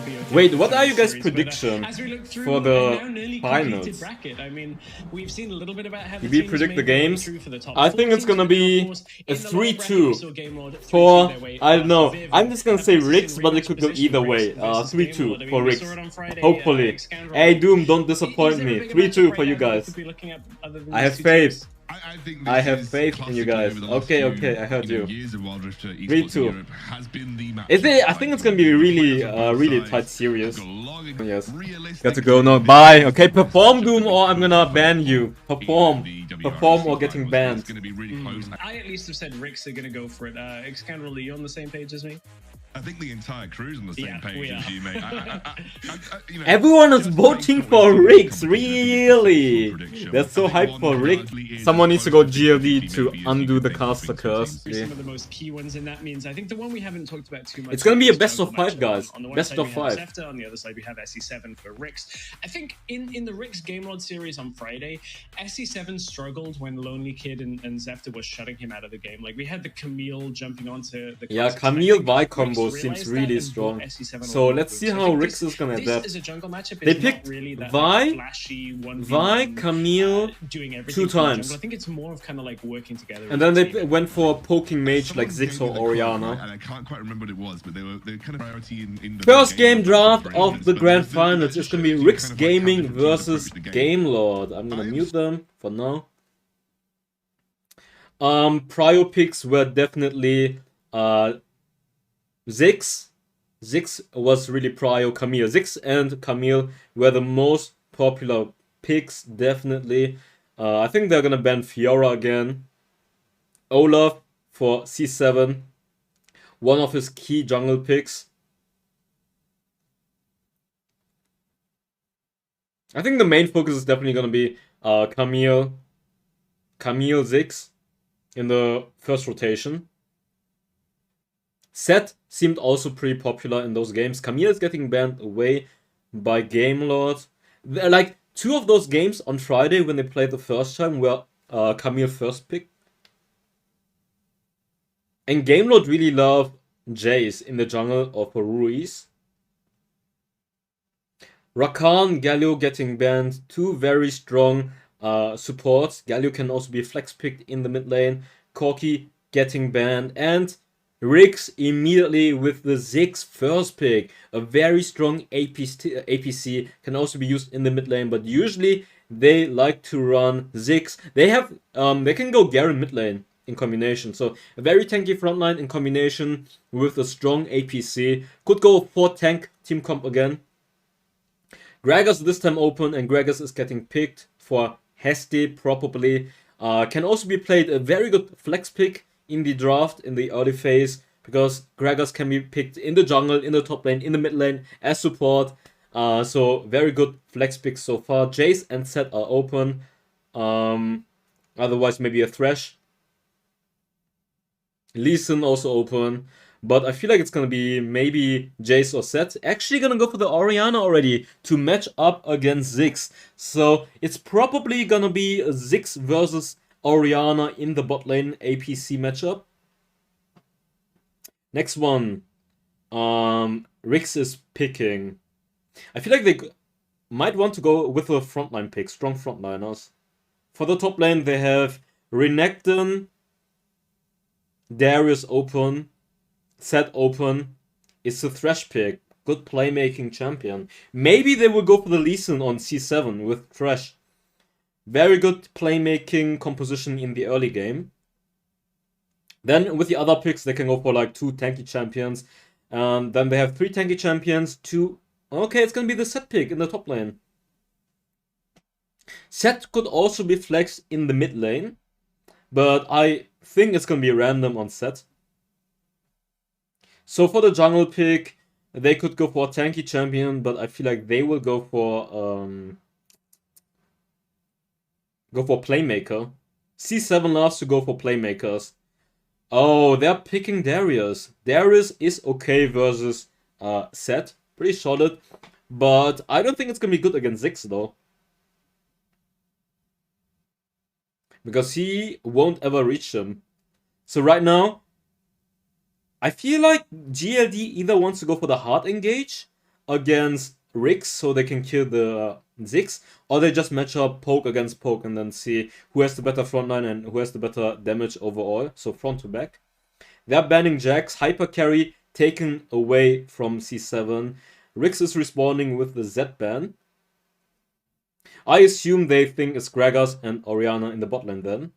should be okay. Wait, what are you guys' Series, prediction as we look through for a the now nearly finals? completed bracket, I mean, we've seen a little bit about how the Did we teams predict the made their way games? through for the top I four think it's teams, gonna but then, of be course, a in the lower bracket, we 3-2 saw Gamelords 3-2 for, their way I don't know, past Viv, I'm just gonna and say of course, RIX, in but it rematch could go position, either way. RIX versus 3-2 Gamelord. I mean, for we RIX. saw it on Friday, Hopefully. Scoundrel. Hey Doom, don't Is disappoint there a me. bigger 3-2 matchup for right you now that we guys. could be looking at other than I these have two faith. teams? I have faith in you guys. Okay, I heard you. 3-2. Is it? I think it's gonna be really, really tight series. Yes. Got to go now. Bye. Okay, perform Doom or I'm gonna ban you. Perform or getting banned. I at least have said RIX are gonna go for it. Scoundrel, are you on the same page as me? I think the entire crew's on the same page as you, mate. You know, Everyone is voting for RIX, really? They're so hyped for RIX. Someone needs to go GLD to undo the caster curse. Some of the most key ones in that means I think the one we haven't talked about too much. It's gonna be a is best of jungle 5, matchup. guys. On the one Best side of we have 5. Zefta, on the other side we have SE7 for RIX. I think in the RIX Gamelord series on Friday, SE7 struggled when LonelyKid and Zefta was shutting him out of the game. Like we had the Camille jumping onto the Yeah, Camille Vi combo seems really strong. So let's see how RIX is gonna adapt. They picked Vi, Camille 2 times. I think it's more of kind of like working together. And then they went for poking mage like Ziggs or Orianna. And I can't quite remember what it was, but they were kind of priority in the First game draft of the grand finals is gonna be RIX Gaming versus Gamelord. I'm gonna mute them for now. Prior picks were definitely Ziggs. Ziggs was really prior Camille. Ziggs and Camille were the most popular picks, definitely. I think they're gonna ban Fiora again. Olaf for C7. One of his key jungle picks. I think the main focus is definitely gonna be Camille Ziggs in the first rotation. Set seemed also pretty popular in those games. Camille is getting banned away by Gamelords. Like, 2 of those games on Friday when they played the first time were Camille first pick. And Gamelord really loved Jace in the jungle of Ruiz. Rakan, Galio getting banned. 2 very strong supports. Galio can also be flex picked in the mid lane. Corki getting banned. And RIX immediately with the Ziggs first pick. A very strong APC can also be used in the mid lane, but usually they like to run Ziggs. They have they can go Garen mid lane in combination. So a very tanky frontline in combination with a strong APC. Could go for tank team comp again. Gragas this time open, and Gragas is getting picked for Hesta probably. Can also be played a very good flex pick in the draft in the early phase, because Gragas can be picked in the jungle, in the top lane, in the mid lane as support. So very good flex picks so far. Jace and Set are open. Otherwise maybe a Thresh. Lee Sin also open. But I feel like it's gonna be maybe Jace or Set. Actually gonna go for the Orianna already to match up against Ziggs. So it's probably gonna be a Ziggs versus Orianna in the bot lane APC matchup. Next one. RIX is picking. I feel like they might want to go with a frontline pick. Strong frontliners. For the top lane they have Renekton, Darius open, Set open. It's a Thresh pick. Good playmaking champion. Maybe they will go for the Lee Sin on C7 with Thresh. Very good playmaking composition in the early game. Then with the other picks, they can go for like 2 tanky champions. Then they have 3 tanky champions, 2... Okay, it's gonna be the Set pick in the top lane. Set could also be flexed in the mid lane. But I think it's gonna be random on Set. So for the jungle pick, they could go for a tanky champion, but I feel like they will go for playmaker. C7 loves to go for playmakers. Oh, they're picking Darius. Darius is okay versus Set. Pretty solid. But I don't think it's gonna be good against Ziggs though. Because he won't ever reach him. So right now, I feel like GLD either wants to go for the hard engage against RIX so they can kill the Ziggs, or they just match up poke against poke and then see who has the better frontline and who has the better damage overall, so front to back. They're banning Jax, hyper carry taken away from C7. RIX is responding with the Z ban. I assume they think it's Gragas and Orianna in the bot lane then.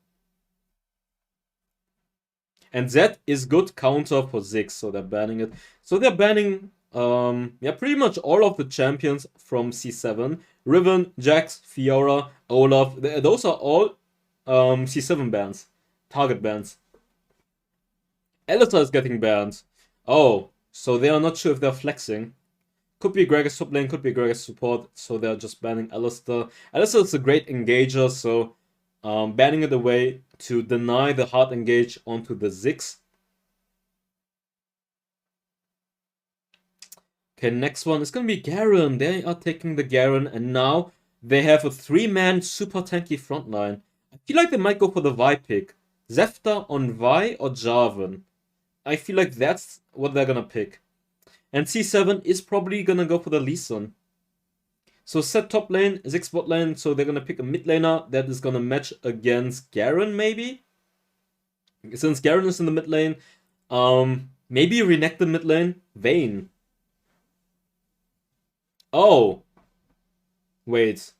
And Z is good counter for Ziggs, so they're banning it. So they're banning pretty much all of the champions from C7. Riven, Jax, Fiora, Olaf, those are all C7 bans, target bans. Alistar is getting banned. Oh, so they are not sure if they're flexing. Could be Gragas top lane, could be Gragas support, so they're just banning Alistar. Alistar is a great engager, so banning it away to deny the hard engage onto the Ziggs. Okay, next one is going to be Garen. They are taking the Garen, and now they have a 3-man super tanky frontline. I feel like they might go for the Vi pick. Zefta on Vi or Jarvan. I feel like that's what they're going to pick. And C7 is probably going to go for the Lee Sin. So set top lane, Ziggs bot lane, so they're going to pick a mid laner that is going to match against Garen maybe? Since Garen is in the mid lane, maybe renect the mid lane, Vayne. Oh. Wait.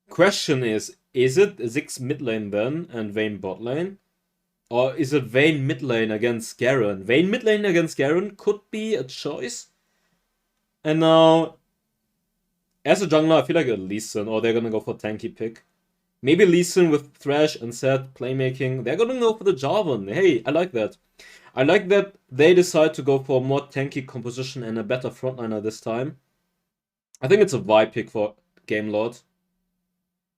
Question is it Ziggs mid lane then and Vayne bot lane? Or is it Vayne mid lane against Garen? Vayne mid lane against Garen could be a choice. And now, as a jungler, I feel like a Lee Sin, or they're gonna go for tanky pick. Maybe Lee Sin with Thresh and Set playmaking. They're gonna go for the Jarvan. Hey, I like that. I like that they decide to go for a more tanky composition and a better frontliner this time. I think it's a Vi pick for Gamelord.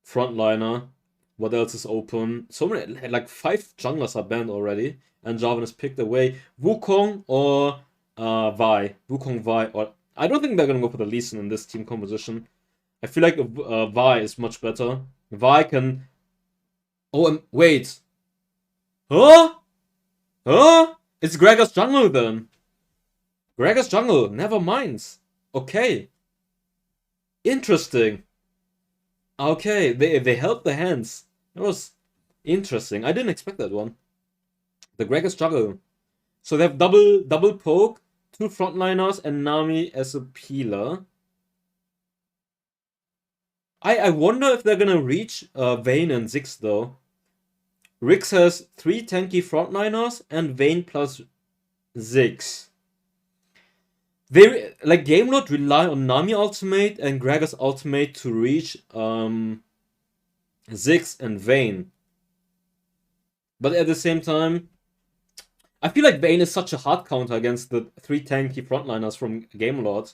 Frontliner. What else is open? So many, like 5 junglers are banned already. And Jarvan is picked away. Wukong or Vi. Wukong, Vi. Or I don't think they're going to go for the Lee Sin in this team composition. I feel like Vi is much better. Vi can... Oh, wait. Huh? Huh? It's Gragas jungle then. Gragas jungle. Never mind. Okay. Interesting. Okay, they held the hands. That was interesting. I didn't expect that one. The Gragas juggle. So they have double poke, 2 frontliners, and Nami as a peeler. I wonder if they're gonna reach Vayne and Ziggs though. RIX has 3 tanky frontliners and Vayne plus Ziggs. They, like, Gamelord rely on Nami ultimate and Gragas ultimate to reach Ziggs and Vayne. But at the same time, I feel like Vayne is such a hard counter against the 3 tanky frontliners from Gamelord.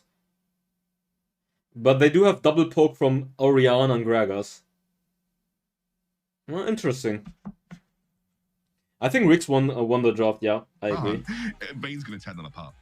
But they do have double poke from Orianna and Gragas. Well, interesting. I think RIX won the draft, yeah, I agree. Vayne's going to tear them apart.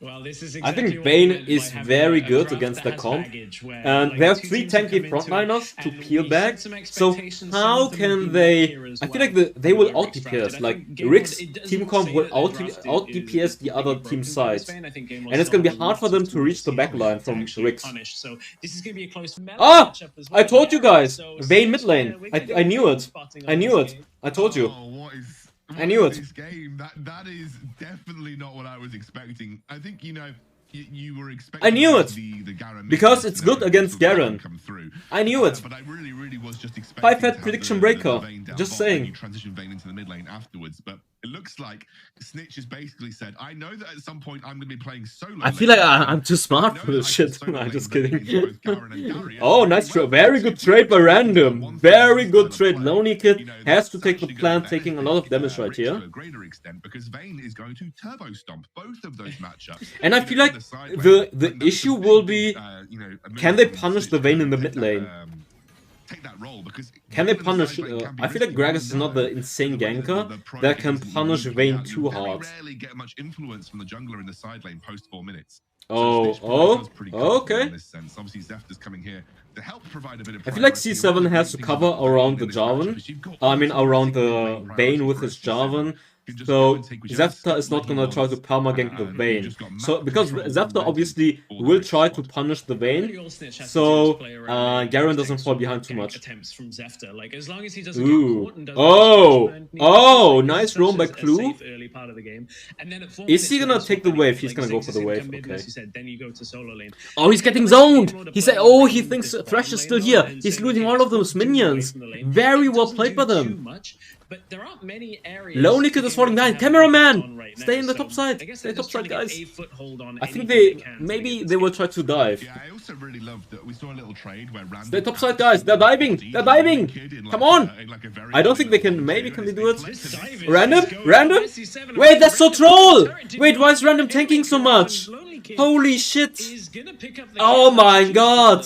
Well, this is I exactly think Vayne is very good draft against the that has comp. baggage where, And like, they have two 3 teams have tanky come into it, frontliners to and peel we back. set some So expectations. how Some of them can would be they... here as I feel well like they will when out RIX DPS. drafted. I Like, think Gamelord, RIX it doesn't team comp say will that out their draft DPS is the other completely team broken for sides. this Vayne. I think Gamelord And it's still gonna be have a hard for lot them of to reach the tools backline to from actually RIX. punish. So this is going to be a close Ah! matchup as I well. told you guys! So Vayne mid Snitch, lane. we're gonna I go knew Vayne it. spotting I on knew this it. game. I told you. Oh, what is knew it. this game? That is definitely not what I was expecting. I think, you know, you were expecting... I knew it! The Garen Because it's good against Garen. come through. I knew it. But I really was just expecting 5 to head have prediction the breaker. Vayne down Just bot saying. And you transition Vayne into the mid lane afterwards. But it looks like Snitch has basically said, I know that at some point I'm going to be playing solo. I feel like I'm too smart for this shit. I'm just kidding. Oh, nice trade. Very good trade by Random. Very good trade. LonelyKid has to take the plan, taking a lot of damage right here. To a greater extent, because Vayne is going to turbo stomp both of those matchups. And I feel like the issue will be, can they punish the Vayne in the mid lane? Take that role, because can they punish... I feel like Gragas is not the insane ganker that can punish Vayne too hard. Rarely get much influence from the jungler in the side lane post 4 minutes. Okay. Obviously, Zefta's coming here to help provide a bit of... I feel like C7 has to cover around the Jarvan. I mean, around the Vayne with his Jarvan. So Zefta is not gonna try to perma-gank the Vayne. So because Zefta obviously will try to punish the Vayne, so Garen doesn't fall behind too much. Ooh. Oh, nice roam by Clue. Is he gonna take the wave? He's gonna go for the wave. Okay. Oh, he's getting zoned. He said, oh, he thinks Thresh is still here. He's looting all of those minions. Very well played by them. But there aren't many areas. LonelyKid is falling behind. Cameraman! Stay in the top side. Stay top side, guys. I think maybe they will try to dive. Yeah, I also really loved that we saw a little trade where Random Stay top side, guys. They're diving. They're diving. Come on. I don't think they can. Maybe can they do it? Random? Random? Wait, that's so troll. Wait, why is Random tanking so much? Holy shit. Oh my god.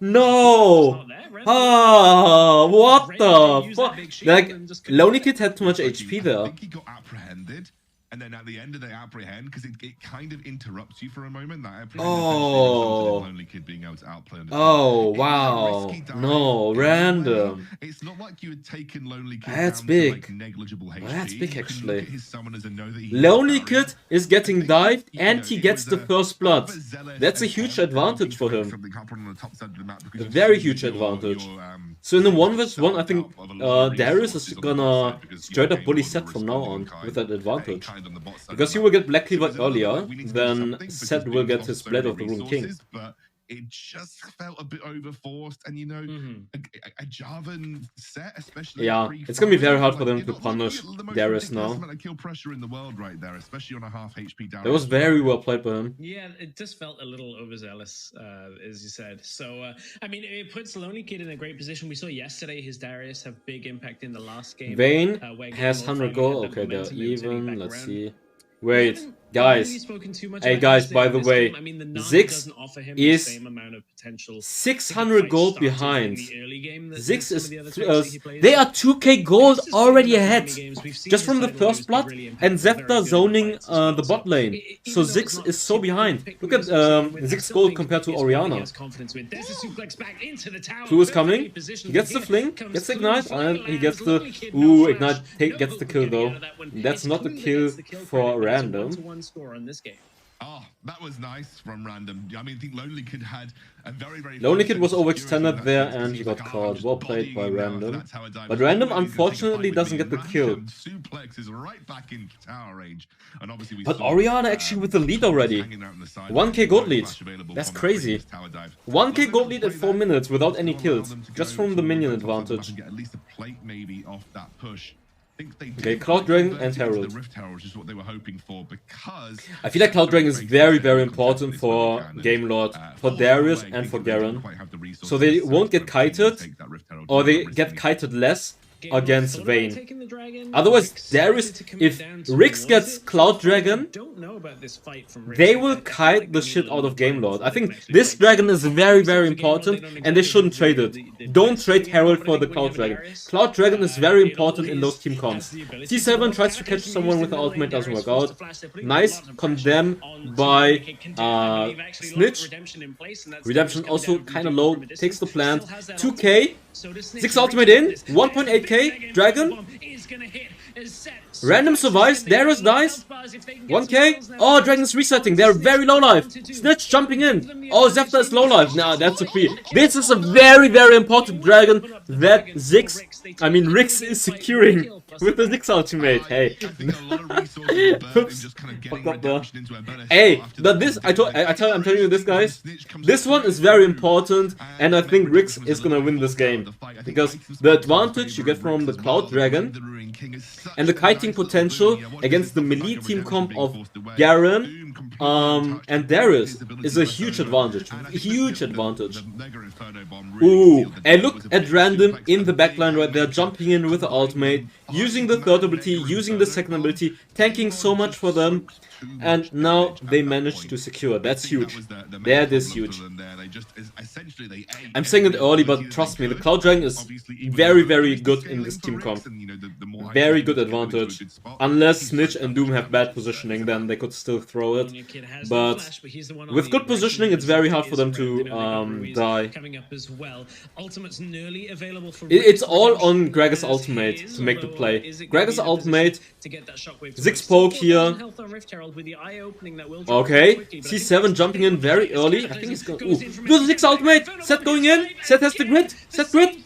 No. Oh, what the fuck? Like, LonelyKid had too much HP there. I think he got apprehended, and then at the end of the apprehend, because it kind of interrupts you for a moment. That LonelyKid being able to outplay. Oh, wow. No, Random. It's not like you had taken LonelyKid That's down big. to like negligible HP. That's big, actually. LonelyKid is getting dived, and he gets the first blood. That's a huge advantage for him. A very huge advantage. So in the 1v1, I think Darius is gonna straight up bully Seth from now on with that advantage. Because he will get Black Cleaver earlier, then Seth will get his Blade of the Rune King. It just felt a bit overforced, and you know, a Javan set, especially. Yeah, it's gonna be very hard for them to punish Darius now. Kill pressure in the world right there, especially on a half HP down. That was very well played by him. Yeah, it just felt a little overzealous, as you said. So, I mean, it puts LonelyKid in a great position. We saw yesterday his Darius have big impact in the last game. Vayne has 100 gold. Okay, they're even. Let's see. Wait, guys. Hey, guys, by the way, Ziggs is 600 gold behind. Ziggs is... they are 2k gold already ahead. Just from the first blood. And Zefta zoning the bot lane. So Ziggs is so behind. Look at Ziggs gold compared to Orianna. Clue is coming. He gets the fling, gets the ignite, and he gets the... Ooh, ignite gets the kill though. That's not the kill for Random. Score on this game. Oh, that was nice from Random. I mean, I think LonelyKid had a very LonelyKid was overextended there and he got caught. Well played by Random. But Random unfortunately doesn't get the kill. But Orianna actually with the lead already. 1k gold lead. That's crazy. 1k gold lead at 4 minutes without any kills. Just from the minion advantage. Okay, Cloud Dragon and Herald. I feel like Cloud Dragon is very, very important for Gamelord, for Darius and for Garen. So they won't get kited, or they get kited less against Vayne. Otherwise, Darius, if RIX gets Cloud Dragon, they will kite the shit out of Gamelord. I think this dragon is very, very important, and they shouldn't trade it. Don't trade Herald for the Cloud Dragon. Cloud Dragon is very important in those team comps. C7 tries to catch someone with the ultimate, doesn't work out. Nice condemn by Snitch. Redemption also kind of low, takes the plant. 2k. 6 ultimate in, 1.8k, Dragon. Random survives, Darius dies. 1k. Oh, Dragon's resetting, they're very low life. Snitch jumping in. Oh, Zefta is low life. Nah, that's a free. This is a very, very important dragon that RIX is securing with the Ziggs ultimate. Hey. Hey, but this, I'm telling you this, guys. This one is very important, and I think RIX is gonna win this game. Because the advantage you get from the Cloud Dragon and the kiting potential against the melee team comp of Garen and Darius is a huge advantage. Huge advantage. Ooh, and look at Random in the backline right there, jumping in with the ultimate, using the third ability, using the second ability, tanking so much for them. And now they managed to secure. That's huge. That is huge. I'm saying it early, but trust me, the Cloud Dragon is very, very good in this team comp. Very good advantage. Unless Snitch and Doom have bad positioning, then they could still throw it. But with good positioning, it's very hard for them to die. Coming up as well. Ultimate's nearly available for It's all on Gregor's ultimate to make the play. Gregor's ultimate, Zig's poke here. Okay, C7 jumping in very early. I think he's going. Ooh, do the Zig's ultimate. Set going in. Set has the grid. Set grid.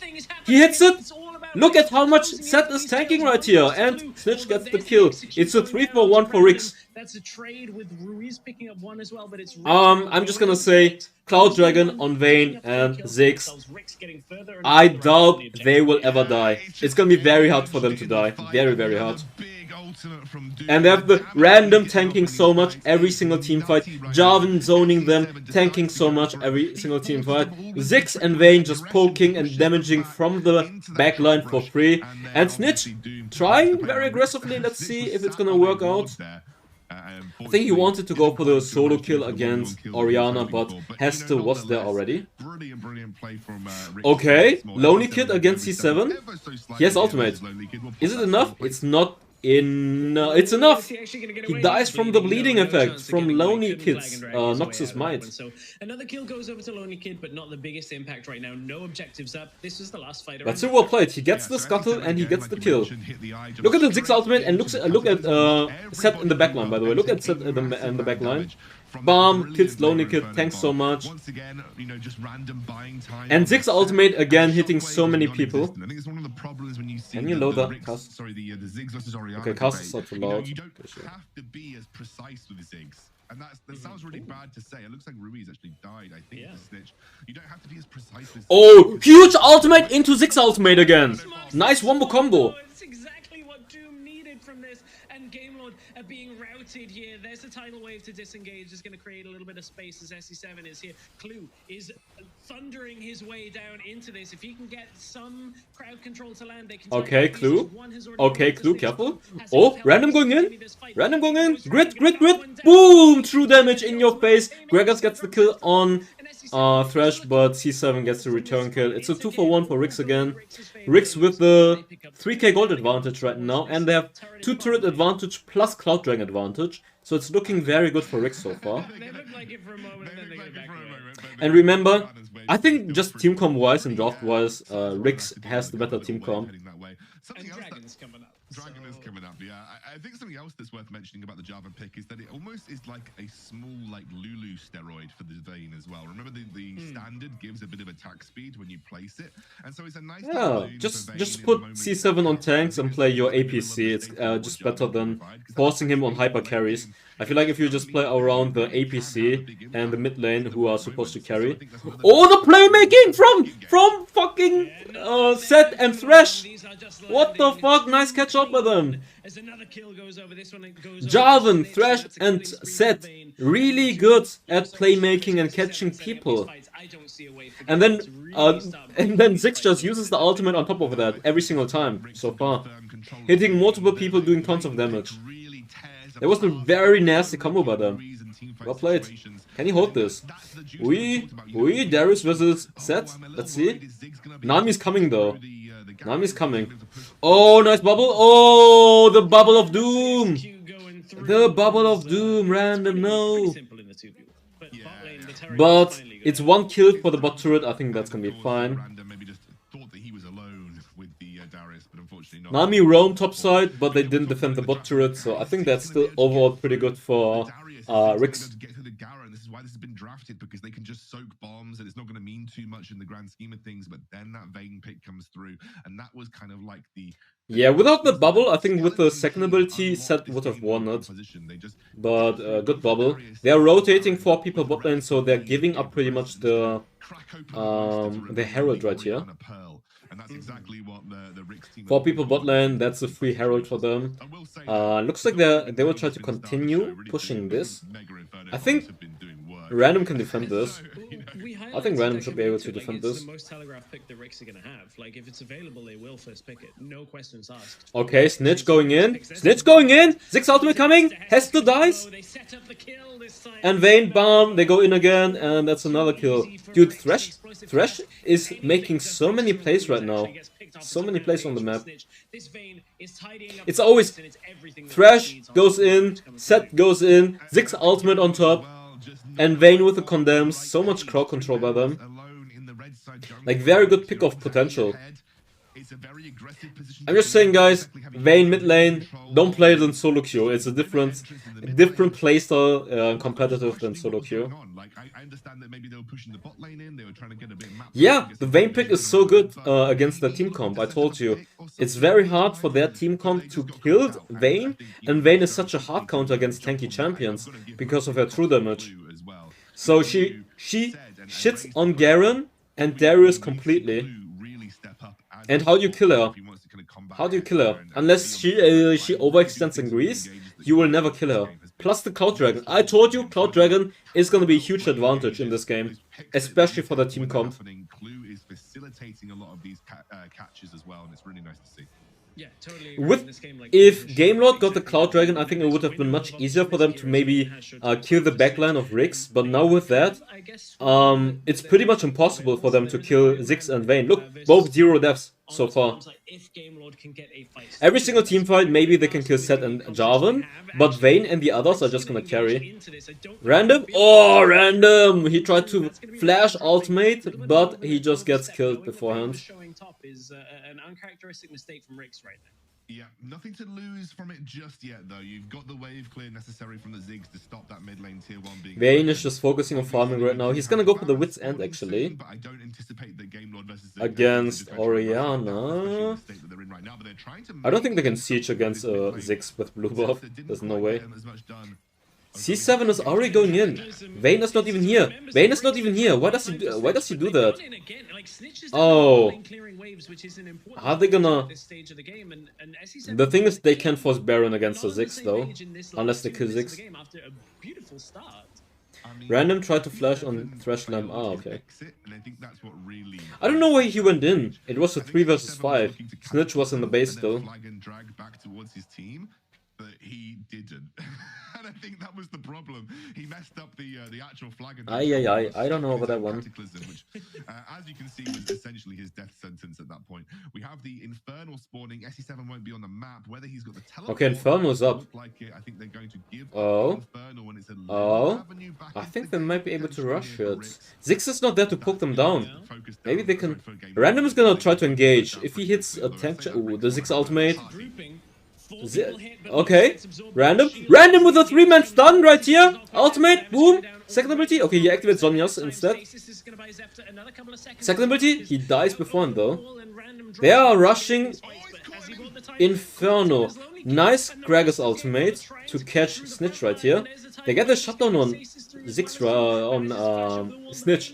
He hits it. Look at how much Set is tanking right here, and Snitch gets the kill. It's a 3-for-1 for RIX. That's a trade with Ruiz picking up one as well, but it's I'm just gonna say Cloud Dragon on Vayne and Ziggs. I doubt they will ever die. It's gonna be very hard for them to die. Very, very hard. And they have the random tanking so much every single team fight. Jarvan zoning them, tanking so much every single team fight. Ziggs and Vayne just poking and damaging from the backline for free. And Snitch trying very aggressively. Let's see if it's gonna work out. I think he wanted to go for the solo kill against Orianna, but Hesta was there already. Okay, LonelyKid against C7. He has ultimate. Is it enough? It's not enough. It's enough. He dies from the bleeding effect from LonelyKid's Noxus Might. So another kill goes over to LonelyKid, but not the biggest impact right now. No objectives up. This was the last fighter. That's still well played. He gets the scuttle and he gets the kill. Look at the Ziggs ultimate and look at Set in the backline. By the way, look at Set in the backline. Bomb kills LonelyKid. Thanks so much. And Ziggs ultimate again hitting so many people. Can you load that? Cast? Okay, cast is not too loud. You don't have to be as precise with the Ziggs. And that sounds really bad to say. It looks like Ruiz actually died, I think, the Snitch. You don't have to be as precise with Oh, huge ultimate into Ziggs ultimate again. Nice wombo combo. It's exactly what Doom needed from this. And Gamelord are being routed here. There's a tidal wave to disengage. It's going to create a little bit of space as SC7 is here. Clue is thundering his way down into this. If he can get some crowd control to land, they can. Okay, Clue. Okay, Clue, careful. Oh, random going in. Random going in. Grit. Boom! True damage in your face. Gregors gets the kill on Thresh, but C7 gets the return kill. It's a 2-for-1 for RIX again. RIX with the 3k gold advantage right now, and they have 2 turret advantage plus Cloud Dragon advantage. So it's looking very good for RIX so far. And remember, I think just team comp wise and draft wise, RIX has the better team comp. Dragon is coming up, yeah. I think something else that's worth mentioning about the Java pick is that it almost is like a small, like, Lulu steroid for the Vayne as well. Remember, the standard gives a bit of attack speed when you place it, and so it's a nice. Yeah, just put C7 on tanks and play your APC. It's just better than forcing him on hyper carries. I feel like if you just play around the APC and the mid lane who are supposed to carry. Oh, the playmaking from fucking Set and Thresh. What the fuck? Nice catch up with them. Jarvan, Thresh, and Set really good at playmaking and catching people. And then Ziggs just uses the ultimate on top of that every single time so far, hitting multiple people, doing tons of damage. That was a very nasty combo by them. Well played. Can he hold this? Darius versus Set. Let's see. Nami's coming though. Nami's coming. Oh, nice bubble. Oh, the bubble of doom. The bubble of doom. Random, no. But it's 1 kill for the bot turret. I think that's gonna be fine. Nami roam topside, but they didn't defend the bot turret, so I think that's still overall pretty good for RIX. This is why this has been drafted, because they can just soak bombs and it's not going to mean too much in the grand scheme of things, but then that Vayne pick comes through, and that was kind of like the... Yeah, without the bubble, I think with the second ability, Set would have won it. But good bubble. They are rotating 4 people bot lane, so they're giving up pretty much the Herald right here. And that's exactly what the RIX team 4 people bot lane, that's a free Herald for them. Looks like they will try to continue pushing this. I think Random can defend this. I think Random should be able to defend this. The most telegraph pick the RIX are gonna have. Like, if it's available, they will first pick it. No questions asked. Okay, Snitch going in. Snitch going in. Ziggs ultimate coming. Hesta dies. And Vayne, bam, they go in again, and that's another kill. Dude, Thresh is making so many plays right now. So many plays on the map. It's always Thresh goes in, Set goes in, Ziggs ultimate on top, and Vayne with the condemns. So much crowd control by them. Like, very good pick-off potential. I'm just saying, guys, Vayne mid lane, don't play it in solo queue. It's a different playstyle competitive than solo queue. Yeah, the Vayne pick is so good against the team comp, I told you. It's very hard for their team comp to kill Vayne, and Vayne is such a hard counter against tanky champions because of her true damage. So she shits on Garen and Darius completely. And how do you kill her? How do you kill her? Unless she overextends and Ruiz, you will never kill her. Plus the Cloud Dragon. I told you, Cloud Dragon is going to be a huge advantage in this game, especially for the team comp. Clue is facilitating a lot of these catches as well, and it's really nice to see. Yeah, totally. If Gamelord got the Cloud Dragon, I think it would have been much easier for them to maybe kill the backline of RIX. But now with that, it's pretty much impossible for them to kill Ziggs and Vayne. Look, both 0 deaths so far. Every single team fight, maybe they can kill Set and Jarvan, but Vayne and the others are just gonna carry. Random? Oh, Random! He tried to flash ultimate, but he just gets killed beforehand. Showing top is an uncharacteristic mistake from RIX right now. Yeah, nothing to lose from it just yet, though. You've got the wave clear necessary from the Ziggs to stop that mid lane tier 1 being... Vayne is just focusing on farming right now. He's gonna go for the Wit's End, actually. But I don't anticipate that Gamelord versus against Orianna. I don't think they can siege against Ziggs with blue buff. There's no way. C7 is already going in. Vayne is not even here. Vayne is not even here. Why does he do that? Oh. Are they gonna... The thing is, they can force Baron against the Ziggs, though. Unless they kill Ziggs. Random tried to flash on Thresh Lamb. Ah, okay. I don't know why he went in. It was a 3 versus 5. Snitch was in the base, though. But he didn't. And I think that was the problem. He messed up the actual flag. I don't know about that one. Which, as you can see, was essentially his death sentence at that point. We have the Infernal spawning. SE7 won't be on the map. Whether he's got the teleport... Okay, Infernal's up. Like it, I think they're going to give Infernal when it's a I think they might be able to rush it. Ziggs is not there to poke them down. Maybe they can... Random is gonna try to engage. If he hits a tank... Ooh, the Ziggs ultimate. Okay, Random with a 3-man stun right here. Ultimate, boom. Second ability. Okay, he activates Zhonya's instead. Second ability, he dies beforehand though. They are rushing Inferno. Nice Gragas ultimate to catch Snitch right here. They get the shutdown on Ziggs, on Snitch.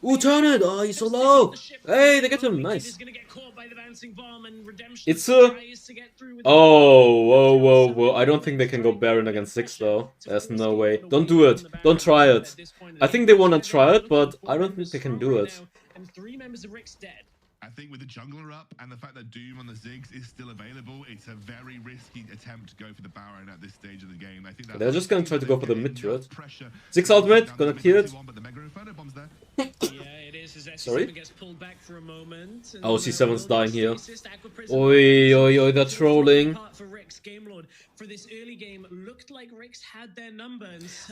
Ooh, turn it! Oh, he's so low! Hey, they get him! Nice. It's a... Oh, whoa. I don't think they can go Baron against Ziggs, though. There's no way. Don't do it. Don't try it. I think they want to try it, but I don't think they can do it. I think with the jungler up and the fact that Doom on the Ziggs is still available, it's a very risky attempt to go for the Baron at this stage of the game. I think they're just gonna try to go for the mid turret. Ziggs ultimate, gonna kill it. Sorry? Oh, C7's dying here. Oi, they're trolling.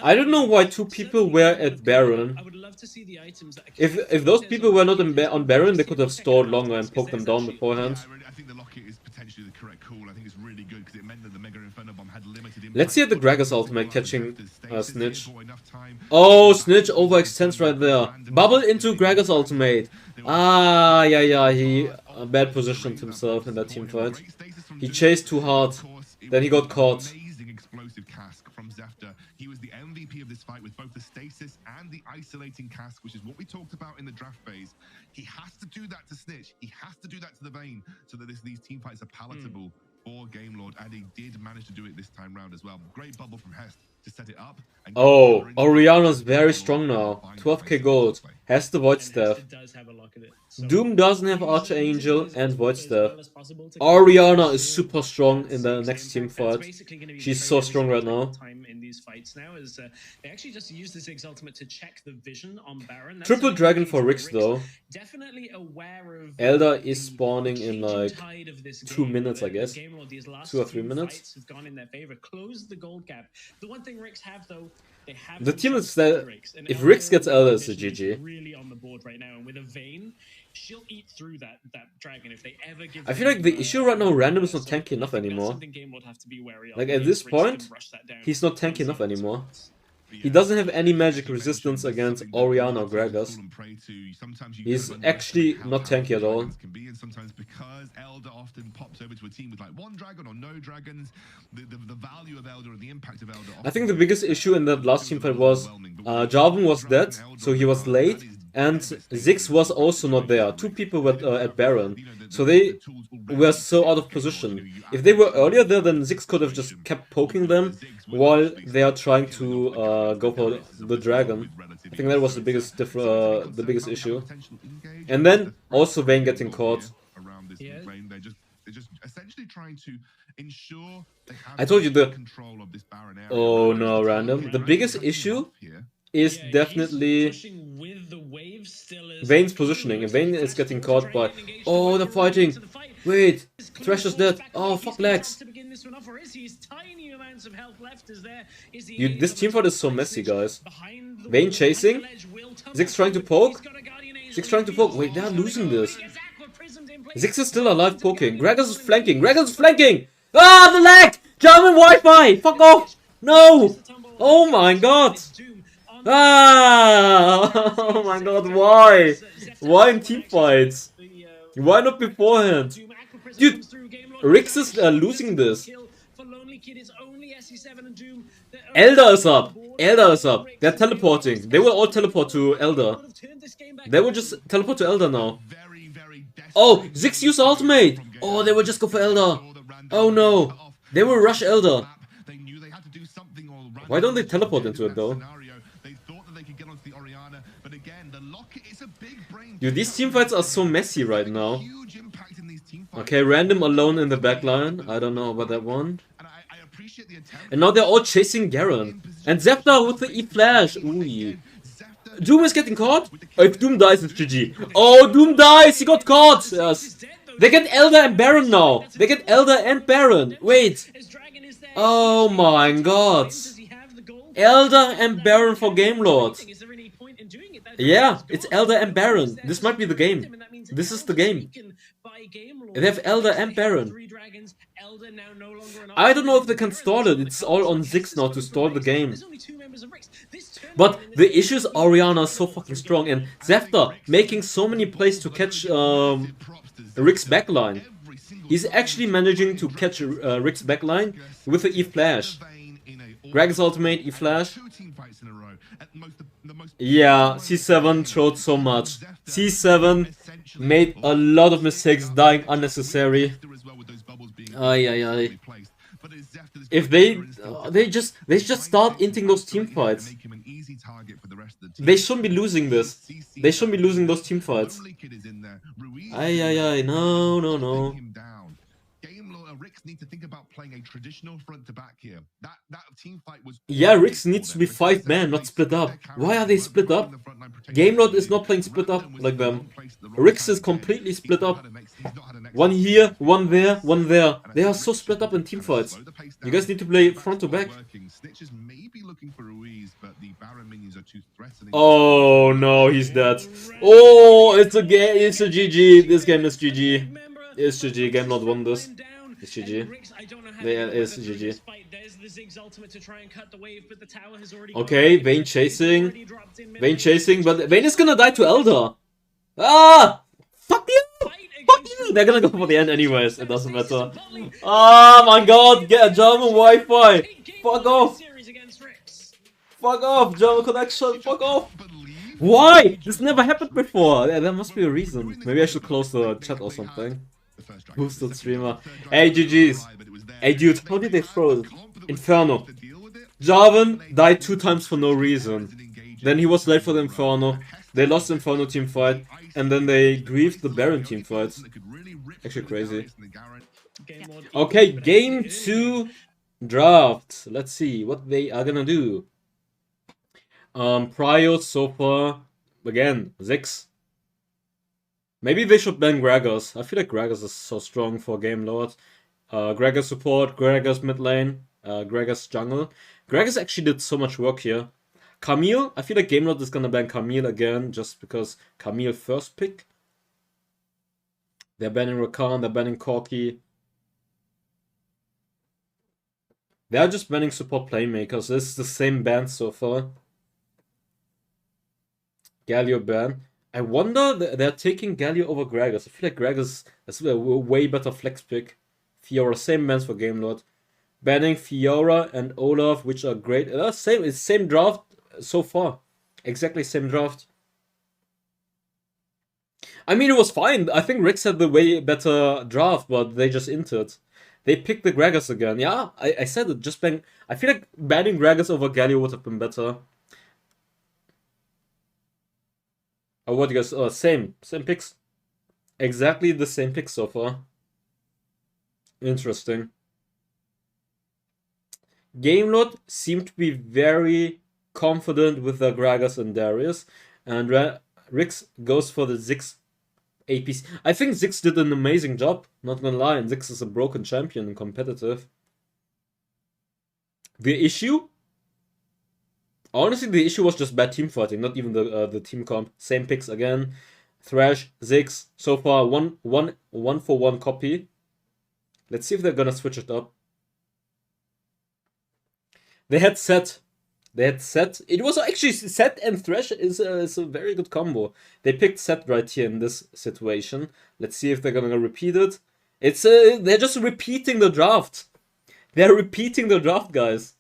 I don't know why 2 people were at Baron. If those people were not on Baron, they could have stalled longer and poked them down beforehand. I think the locket is potentially the correct call. I think it's really good because it meant that the Mega Inferno Bomb had limited impact. Let's see at the Gragas ultimate catching Snitch. Oh, Snitch overextends right there. Bubble into Gragas ultimate. Ah, yeah, he bad positioned himself in that team fight. He chased too hard, then he got caught. Amazing explosive cask from Zefta. He was the MVP of this fight with both the stasis and the isolating cask, which is what we talked about in the draft phase. He has to do that to Snitch. He has to do that to the Vayne so that these team fights are palatable for Gamelord, and he did manage to do it this time round as well. Great bubble from Hest. to set it up. And Oh, Oriana's very strong now. 12k gold. Has the Void Staff. does have a lock of it. So Doom doesn't have Archangel and Void as Staff. well as possible to Oriana is super strong in the next team That's fight. basically gonna be She's very so strong right visible now. time in these fights now is they actually just use the Ziggs ultimate to check the vision on Baron. That's Triple an Dragon for indicator RIX though. Definitely aware of Elder is the spawning in changing like tide of this 2 game. minutes, I The guess. Gamelord, these last 2 or 3 few minutes. fights have gone in their favor, closed the gold gap. The one thing RIX have though, they have The team is themselves that RIX, and if RIX gets Elder, it's a vision is GG. really on the board right now, and with a Vayne, she'll eat through that dragon if they ever give. I feel like the issue right now, Random is not so tanky enough I think that's anymore. something Gamelord have to be wary of. Like at If this RIX can point, rush that down he's not tanky easy enough on the anymore. spots. He doesn't have any magic resistance against Oriana or Gragas. He's actually not tanky at all. Sometimes because Elder often pops over to a team with like one dragon or no dragons, the value of Elder and the impact of Elder. I think the biggest issue in that last team fight was Jarvan was dead, so he was late, and Ziggs was also not there. 2 people were at Baron, so they were so out of position. If they were earlier there, then Ziggs could have just kept poking them while they are trying to go for the dragon. I think that was the biggest issue. And then also Vayne getting caught. Yeah. They're just essentially trying to ensure they have I told you the control of this Baron area. oh no, Random. The biggest issue is Yeah, he's definitely pushing with the wave still as Vayne's positioning. And Vayne is getting caught by oh they're fighting. Wait, Thresh is dead. Oh fuck Lex. Dude, this teamfight is so messy, guys. Vayne chasing. Ziggs trying to poke. Ziggs trying to poke. Wait, they're losing this. Ziggs is still alive poking. Gragas is flanking. Gragas is flanking. Ah, the lag! German Wi-Fi! Fuck off! No! Oh my god! Ah! Oh my god, why? Why in teamfights? Why not beforehand? Dude, RIX is losing this. Elder is up. Elder is up. They're teleporting. They will all teleport to Elder. They will just teleport to Elder now. Oh, Ziggs used ultimate. Oh, they will just go for Elder. Oh no. They will rush Elder. Why don't they teleport into it though? Dude, these teamfights are so messy right now. Okay, Random alone in the backline. I don't know about that one. And now they're all chasing Garen. And Zefta with the E-Flash. Ooh. Doom is getting caught? Oh, if Doom dies, it's GG. Oh, Doom dies! He got caught! Yes. They get Elder and Baron now. They get Elder and Baron. Wait. Oh my god. Elder and Baron for Gamelords. Yeah, it's Elder and Baron. This might be the game. This is the game. They have Elder and Baron. I don't know if they can stall it. It's all on Ziggs now to stall the game. But the issue is Oriana is so fucking strong and Zefta making so many plays to catch RIX backline. He's actually managing to catch RIX backline with the E-Flash. Greg's ultimate, E-Flash. Yeah, C7 showed so much. C7 made a lot of mistakes, dying unnecessary. Ay, ay, ay. If they just start inting those team fights. They shouldn't be losing this. They shouldn't be losing those team fights. Ay, ay, ay, no, no, no. RIX need to think about playing a traditional front to back here. That team fight was yeah, RIX needs to be 5-man, not split up. Why are they split up? Gamelord is not playing split up like them. RIX is completely split up. One here, one there, one there. They are so split up in team fights. You guys need to play front to back. Snitch is maybe looking for Ruiz, but the Baron minions are too threatening. Oh no, he's dead. Oh, it's a game. It's a GG. This game is GG. It's GG. Gamelord won this. It's GG. Yeah, it's GG. Okay, Vayne chasing. Vayne chasing, but Vayne is gonna die to Elder. Ah! Fuck you! Fuck you! They're gonna go for the end anyways. It doesn't matter. Oh my god! Get a German Wi-Fi! Fuck off! Fuck off! German connection! Fuck off! Why? This never happened before. Yeah, there must be a reason. Maybe I should close the chat or something. Boosted streamer. Hey, GG's. Hey, dude, how did they throw it? Inferno. Jarvan died 2 times for no reason. Then he was late for the Inferno. They lost the Inferno team fight. And then they griefed the Baron team fight. Actually crazy. Okay, game 2 draft. Let's see what they are gonna do. Prio so far, again, Ziggs. Maybe they should ban Gragas. I feel like Gragas is so strong for Gamelords. Gragas support, Gragas mid lane, Gragas jungle. Gragas actually did so much work here. Camille, I feel like Gamelords is gonna ban Camille again just because Camille first pick. They're banning Rakan, they're banning Corki. They're just banning support playmakers. This is the same ban so far. Galio ban. I wonder they're taking Galio over Gragas. I feel like Gragas is a way better flex pick. Fiora, same bans for Gamelord. Banning Fiora and Olaf, which are great. It's same draft so far. Exactly same draft. I mean, it was fine. I think RIX had the way better draft, but they just entered. They picked the Gragas again. Yeah, I said it. Just ban. I feel like banning Gragas over Galio would have been better. Oh, what do you guys? Oh, same picks. Exactly the same picks so far. Interesting. Gamelord seemed to be very confident with the Gragas and Darius, and RIX goes for the Ziggs APC. I think Ziggs did an amazing job, not gonna lie, and Ziggs is a broken champion and competitive. The issue? Honestly, the issue was just bad team fighting, not even the team comp. Same picks again. Thresh, Ziggs, so far one for one copy. Let's see if they're gonna switch it up. They had Set. It was actually Set and Thresh is a very good combo. They picked Set right here in this situation. Let's see if they're gonna repeat it. They're just repeating the draft. They're repeating the draft, guys.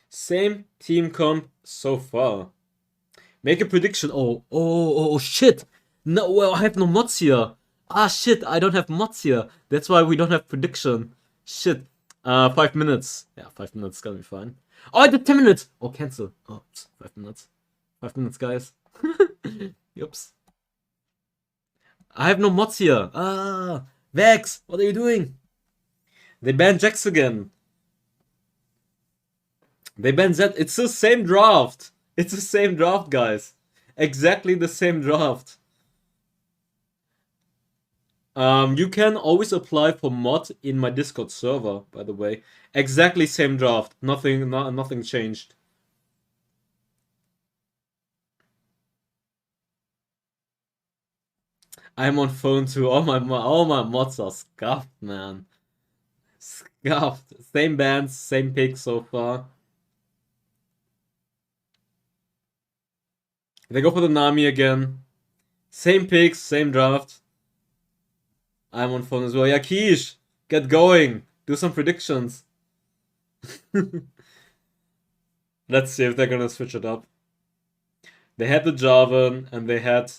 Same team comp so far. Make a prediction. Oh, shit. No, well, I have no mods here. Ah, shit, I don't have mods here. That's why we don't have prediction. Shit. 5 minutes. Yeah, 5 minutes is gonna be fine. Oh, I did 10 minutes. Oh, cancel. Oh, 5 minutes. 5 minutes, guys. Oops. I have no mods here. Ah, Vex, what are you doing? They banned Jax again. They banned Zed. It's the same draft. It's the same draft, guys. Exactly the same draft. You can always apply for mod in my Discord server, by the way. Exactly same draft. Nothing changed. I'm on phone too. All my mods are scuffed, man. Scuffed. Same bands, same picks so far. They go for the Nami again. Same picks, same draft. I'm on phone as well. Yeah, Keish, get going. Do some predictions. Let's see if they're gonna switch it up. They had the Jarvan and they had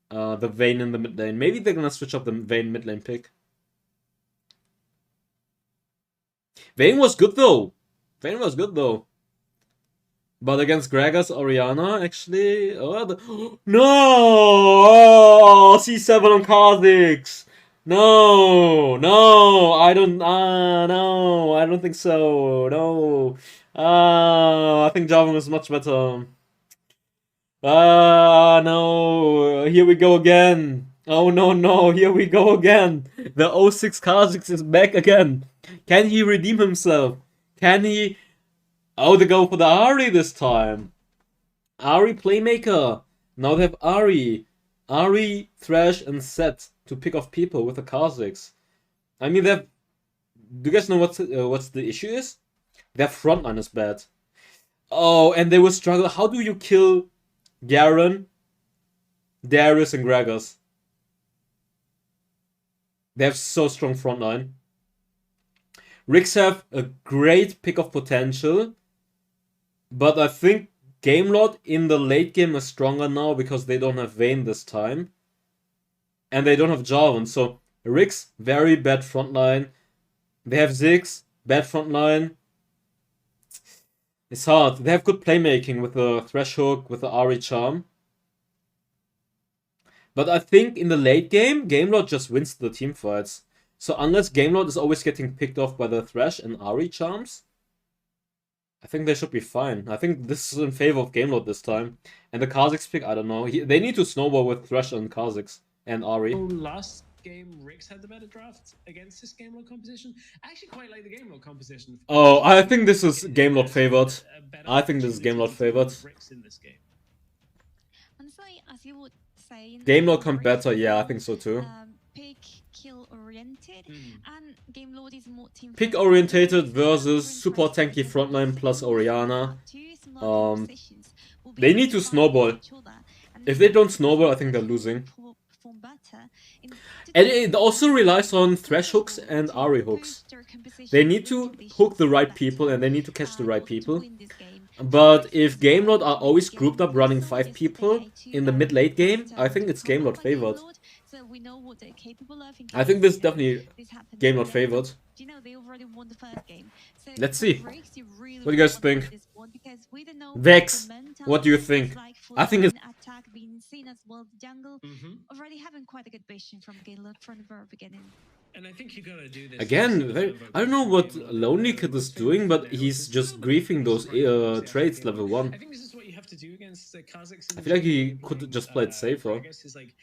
the Vayne in the mid lane. Maybe they're gonna switch up the Vayne mid lane pick. Vayne was good though. But against Gragas, Orianna, actually... No! Oh, C7 on Kha'Zix! No! I don't think so. No. I think Jarvan is much better. No. Here we go again. Oh, no. Here we go again. The 06 Kha'Zix is back again. Can he redeem himself? Can he... Oh, they go for the Ahri this time. Ahri playmaker. Now they have Ahri, Thresh, and Set to pick off people with the Kha'Zix. I mean, do you guys know what's the issue is? Their frontline is bad. Oh, and they will struggle. How do you kill Garen, Darius, and Gragas? They have so strong frontline. RIX have a great pick of potential. But I think Gamelord in the late game is stronger now because they don't have Vayne this time. And they don't have Jarvan. So RIX, very bad frontline. They have Ziggs, bad frontline. It's hard. They have good playmaking with the Thresh Hook, with the Ahri Charm. But I think in the late game, Gamelord just wins the team fights. So unless Gamelord is always getting picked off by the Thresh and Ahri Charms, I think they should be fine. I think this is in favor of Gamelord this time. And the Kha'Zix pick, I don't know. They need to snowball with Thresh and Kha'Zix and Ahri. Last game, RIX had the better draft against this Gamelord composition. I actually quite like the Gamelord composition. Oh, I think this is Gamelord favored. I think this is Gamelord favored. Honestly, as you would say, Gamelord come better, yeah, I think so too. Pick kill oriented, and Gamelord is more team Pick orientated versus super tanky frontline plus Orianna. They need to snowball. If they don't snowball, I think they're losing. And it also relies on Thresh hooks and Ahri hooks. They need to hook the right people and they need to catch the right people. But if Gamelord are always grouped up running 5 people in the mid-late game, I think it's Gamelord favored. I think this is definitely Gamelord favored. Let's see. What do you guys think? Vex, what do you think? I think it's already having quite a good vision from Gamelord from the very beginning. And I think you gotta do this. Again, I don't know what LonelyKid is doing, but he's just griefing those trades level 1. I think this is what you have to do against Kha'Zix. I feel like he could just play it safer. I guess is like,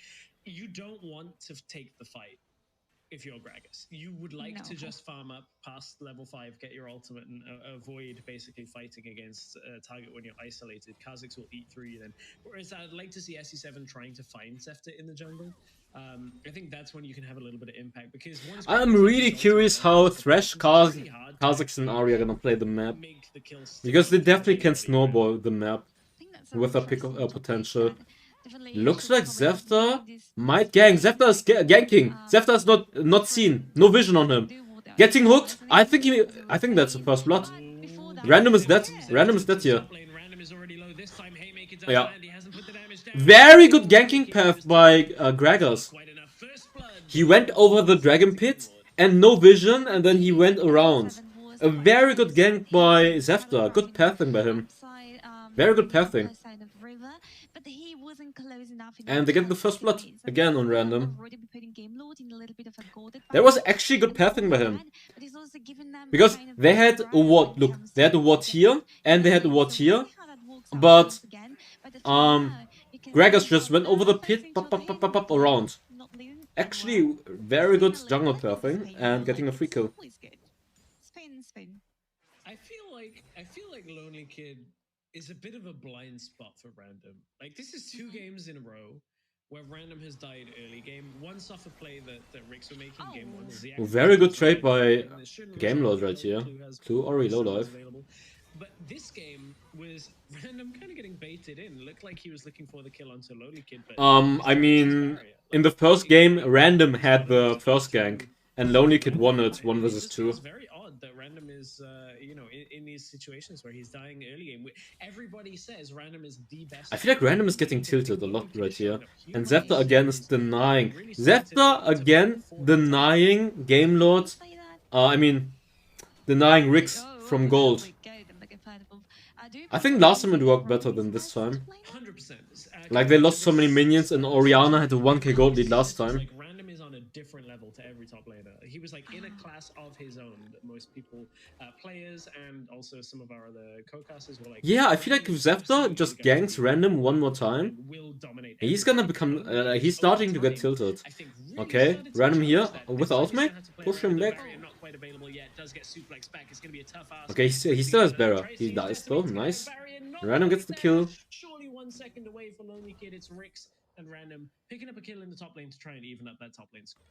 you don't want to take the fight if you're Gragas. You would like to just farm up past level 5, get your ultimate, and avoid basically fighting against a target when you're isolated. Kha'Zix will eat through you then. Whereas I'd like to see SE7 trying to find Zefta in the jungle. I think that's when you can have a little bit of impact, because I'm really curious how Thresh, Kha'Zix and Ahri are gonna play the map, because they definitely can snowball the map with a pick potential. Looks like Zefta might gank. Zefta is ganking. Zefta is not seen. No vision on him. Getting hooked. I think that's the first blood. Random is dead. Random is dead here. Yeah. Very good ganking path by Gragas. He went over the dragon pit and no vision, and then he went around. A very good gank by Zefta. Good pathing by him. Very good pathing. And they get the first blood again on random. There was actually good pathing by him. Because they had a ward. Look, they had a ward here and they had a ward here. But Gragas just went over the pit, around. Actually, very good jungle pathing and getting a free kill. I feel like LonelyKid is a bit of a blind spot for Random. Like, this is 2 games in a row where Random has died early game. One soft play that RIX were making game 1. Very good trade by Gamelords right here. 2 Ahri low life. But this game was Random kind of getting baited in. Looked like he was looking for the kill onto LonelyKid. But I mean, in the first game, Random had the first gank, and LonelyKid won it 1 versus 2. It's very odd that Random is, you know, in these situations where he's dying early game. Everybody says Random is the best. I feel like Random is getting tilted a lot right here. And Zefta again is denying. Zefta again denying Gamelords. I mean, denying RIX from gold. I think last time it worked better than this time. 100%. Like, they lost so many minions and Orianna had a 1k gold lead last time. Like, Random is on a different level to every top laner. He was like in a class of his own that most people, players and also some of our other co-casters were like... Yeah, I feel like if Zefta just ganks Random one more time, he's gonna become... he's starting to get tilted. Okay, Random here with ultimate. Push him back. Okay, he still has Barra. He dies though, nice. Random gets the kill. Surely 1 second away for LonelyKid. It's RIX and Random picking up a kill in the top lane to try and even up that top lane score.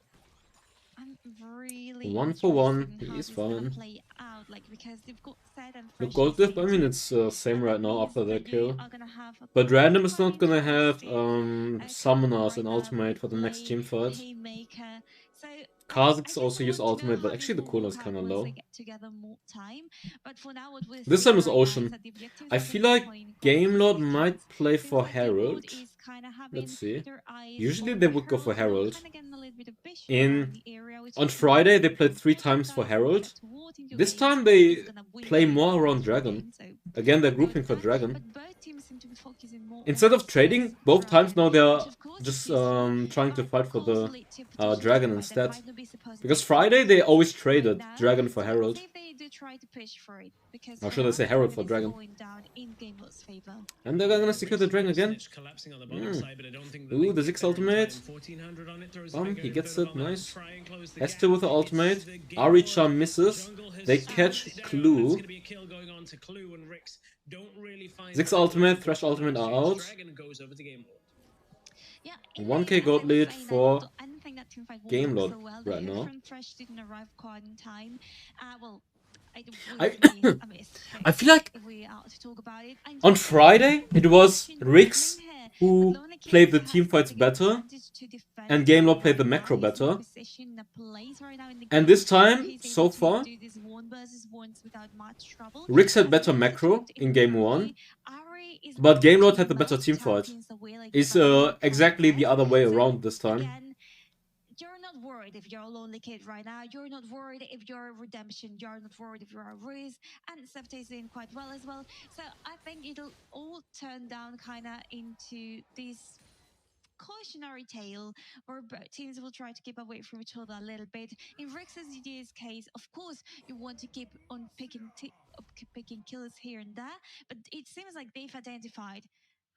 I'm really 1 for 1, he is fine. Like, Look, Goldrift, I mean, it's same right now after their kill. But Random is not gonna have summoners and ultimate for the next team fight. Kha'Zix also use ultimate, but actually the cooldown is kind of low. This This time is Ocean. I feel like Gamelord might play for Herald. Let's see. Usually they would go for Herald. On Friday they played 3 times for Herald. This time they play more around Dragon. Again, they're grouping for Dragon. Instead of trading, both times now they're just trying to fight for the Dragon instead. Because Friday they always traded Dragon for Herald. Or should I say Herald for Dragon? And they're gonna secure the Dragon again. Ooh, the Ziggs ultimate. He gets it, nice. Hesta with the ultimate. Ari Charm misses. They catch Clue. Ziggs ultimate, Thresh ultimate are out. 1k gold lead for Gamelord right now. I feel like on Friday it was RIX who played the team fights better and Gamelord played the macro better. And this time, so far, RIX had better macro in game 1, but Gamelord had the better team fight. It's exactly the other way around this time. You're not worried if you're a LonelyKid right now. You're not worried if you're a Redemption. You're not worried if you're a Ruiz. And Zefta is doing quite well as well. So I think it'll all turn down kind of into this cautionary tale where both teams will try to keep away from each other a little bit. In RIX's case, of course, you want to keep on picking kills here and there, but it seems like they've identified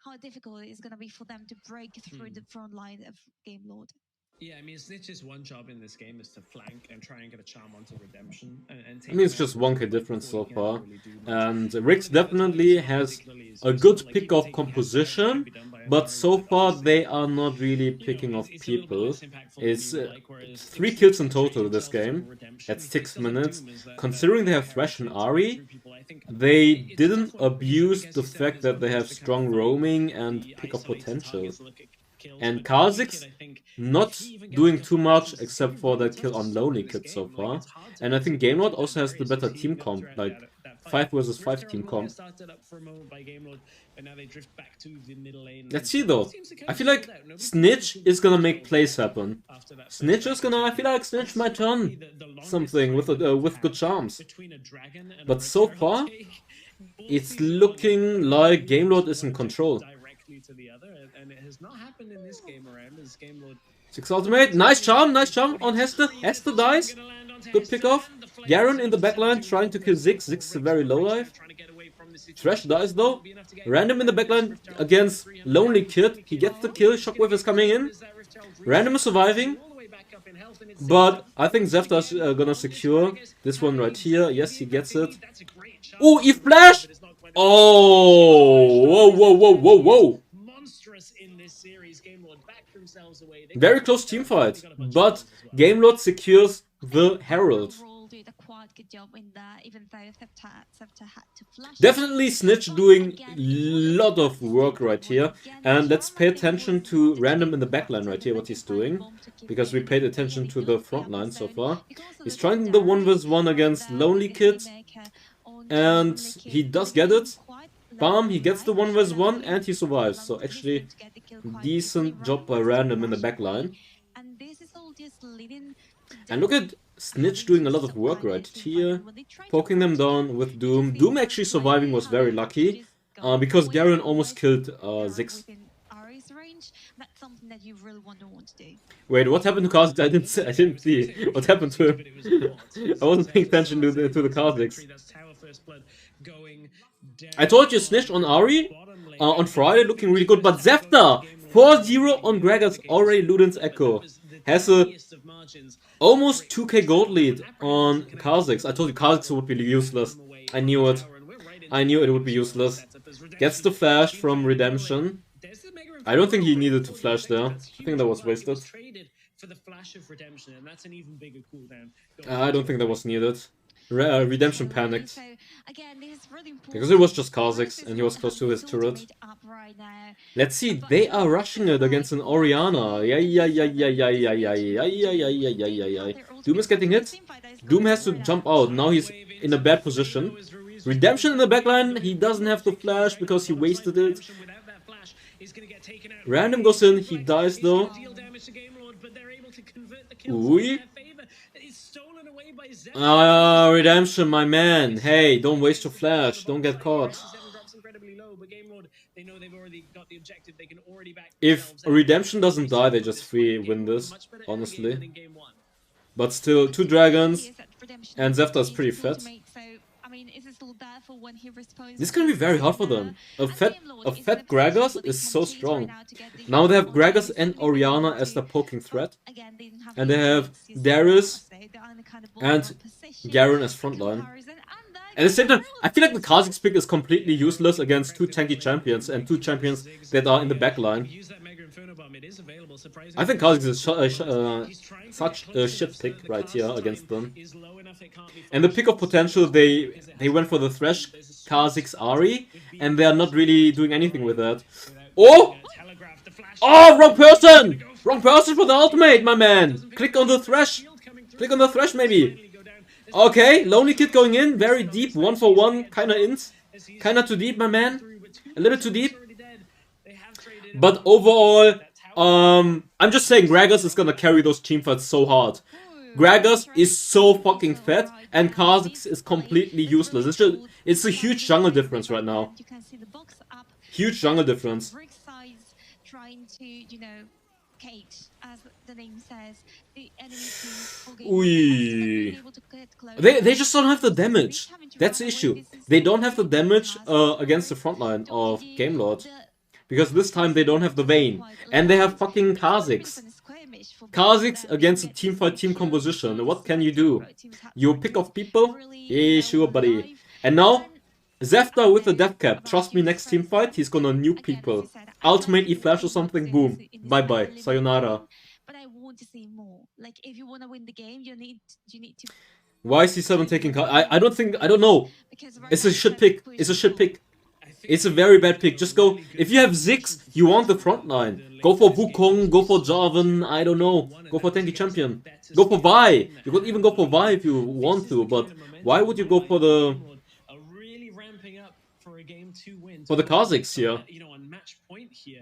how difficult it is going to be for them to break through the front line of Gamelord. Yeah, I mean, Snitch's one job in this game is to flank and try and get a charm onto Redemption. And I mean, it's just 1k difference so far. And RIX definitely has a good pick of composition, but so far they are not really picking off people. It's 3 kills in total this game at 6 minutes. Considering they have Thresh and Ari, they didn't abuse the fact that they have strong roaming and pick of potential. And Kha'Zix not doing too much except for that kill on LonelyKid so far. And I think Gamelord also has the better team comp, like 5 versus 5 team comp. Let's see though. I feel like Snitch is gonna make plays happen. Snitch is gonna, I feel like Snitch might turn something with good charms. But so far, it's looking like Gamelord is in control. To the other, and it has not happened in this game around. As Gamelord Ziggs ultimate, nice charm on Hesta. Hesta dies. Good pick off. Garen in the backline trying to kill Ziggs. Ziggs is very low life. Thresh dies though. Random in the backline against LonelyKid. He gets the kill. Shockwave is coming in. Random is surviving. But I think Zefta is gonna secure this one right here. Yes, he gets it. Oh, Eve Flash! Oh! Whoa. Very close team fight. But Gamelord secures the Herald. Definitely Snitch doing a lot of work right here. And let's pay attention to Random in the backline right here, what he's doing. Because we paid attention to the front line so far. He's trying the 1v1 against LonelyKid. And he does get it. Bam, he gets the 1v1 and he survives. So actually, decent job by Random in the backline. And look at Snitch doing a lot of work right here. Poking them down with Doom. Doom actually surviving was very lucky. Because Garen almost killed Ziggs. Wait, what happened to Kha'Zix? I didn't see. What happened to him? I wasn't paying attention to the Kha'Zix. I told you Snitch on Ari on Friday looking really good, but Zefta 4-0 on Gregor's already Luden's Echo. Has a almost 2k gold lead on Kha'Zix. I told you Kha'Zix would be useless. I knew it. I knew it would be useless. Gets the flash from Redemption. I don't think he needed to flash there. I think that was wasted. For the flash of Redemption, and that's an even bigger cooldown. I don't think that was needed. Redemption panicked. So again, this is really important. Because it was just Kha'Zix Ruiz and he was is close to his not turret. made up right now. Let's see, But they he are will rushing it provide against an more Orianna. support. Yeah, yeah, yeah, yeah, yeah, yeah, yeah, yeah, yeah, yeah, yeah, yeah, yeah, yeah. Doom is getting hit. Doom has to jump out. Now he's in a bad position. Redemption in the backline. He doesn't have to flash because he wasted it. Random goes in. He dies though. Ooh. Redemption, my man. Hey, don't waste your flash. Don't get caught. If Redemption doesn't die, they just free win this, honestly. But still, 2 dragons, and Zefta is pretty fat. This is gonna be very hard for them. A fat Gragas is so strong. Now they have Gragas and Orianna as the poking threat. And they have Darius and Garen as frontline. At the same time, I feel like the Kha'Zix pick is completely useless against 2 tanky champions and 2 champions that are in the backline. I think Kha'Zix is such a shit pick right here against them. And the pick of potential, they went for the Thresh Kha'Zix Ahri, and they are not really doing anything with that. Oh! Oh, wrong person! Wrong person for the ultimate, my man! Click on the Thresh! Click on the Thresh, maybe! Okay, LonelyKid going in, very deep, 1-for-1, kinda int. Kinda too deep, my man. A little too deep. But overall, I'm just saying Gragas is gonna carry those teamfights so hard. Gragas is so fucking fat, and Kha'Zix is completely useless. It's a huge jungle difference right now. Huge jungle difference. Trying to, you know, Kate, as the name says, the enemy They just don't have the damage. That's the issue. They don't have the damage against the frontline of Gamelords. Because this time they don't have the Vayne. And they have fucking Kha'Zix. Kha'Zix against a teamfight team composition. What can you do? You pick off people? Yeah, sure, buddy. And now, Zefta with the death cap. Trust me, next teamfight, he's gonna nuke people. Ultimate E-Flash or something, boom. Bye-bye. Sayonara. But I want to see more. Like, if you want to win the game, you need to... Why is C7 taking... I don't know. It's a shit pick. It's a shit pick. It's a very bad pick. Just go... If you have Ziggs, you want the front line. Go for Wukong, go for Jarvan, I don't know. Go for Tanky Champion. Go for Vi. You could even go for Vi if you want to, but why would you go for the... For the Kha'Zix here?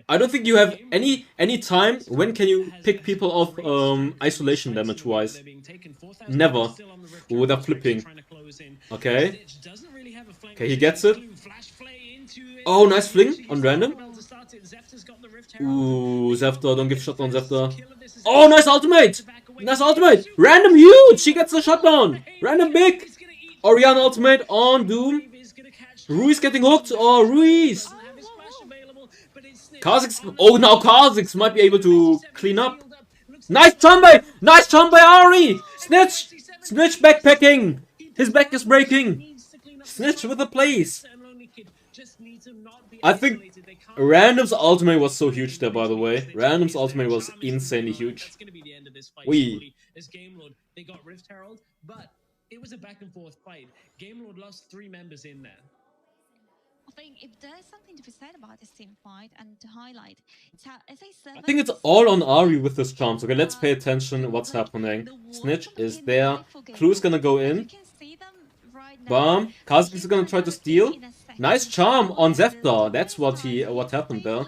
I don't think you have any time. When can you pick people off isolation damage wise? Never. Oh, they're flipping. Okay. Okay, he gets it. Oh, nice fling on random. Ooh, Zefta, don't give shutdown, Zefta. Oh, nice ultimate! Nice ultimate! Random huge! She gets the shutdown! Random big! Orianna ultimate on Doom. Ruiz getting hooked. Oh, Ruiz! Kha'Zix. Oh, now Kha'Zix might be able to clean up. Nice Chambay! Nice Chambay, Ahri! Snitch! Snitch backpacking! His back is breaking! Snitch with the plays! I think Random's ultimate was so huge there, by the way. Random's ultimate was insanely huge. We. They got Rift Herald, but it was a back and forth fight. Gamelord lost 3 members in there. I think if there's something to be said about this team fight and to highlight, it's how I think it's all on Ahri with this charms. Okay, let's pay attention what's happening. Snitch is there. Clue's gonna go in. Bam. Kha'Zix is gonna try to steal. Nice charm on Zefta. That's what happened there.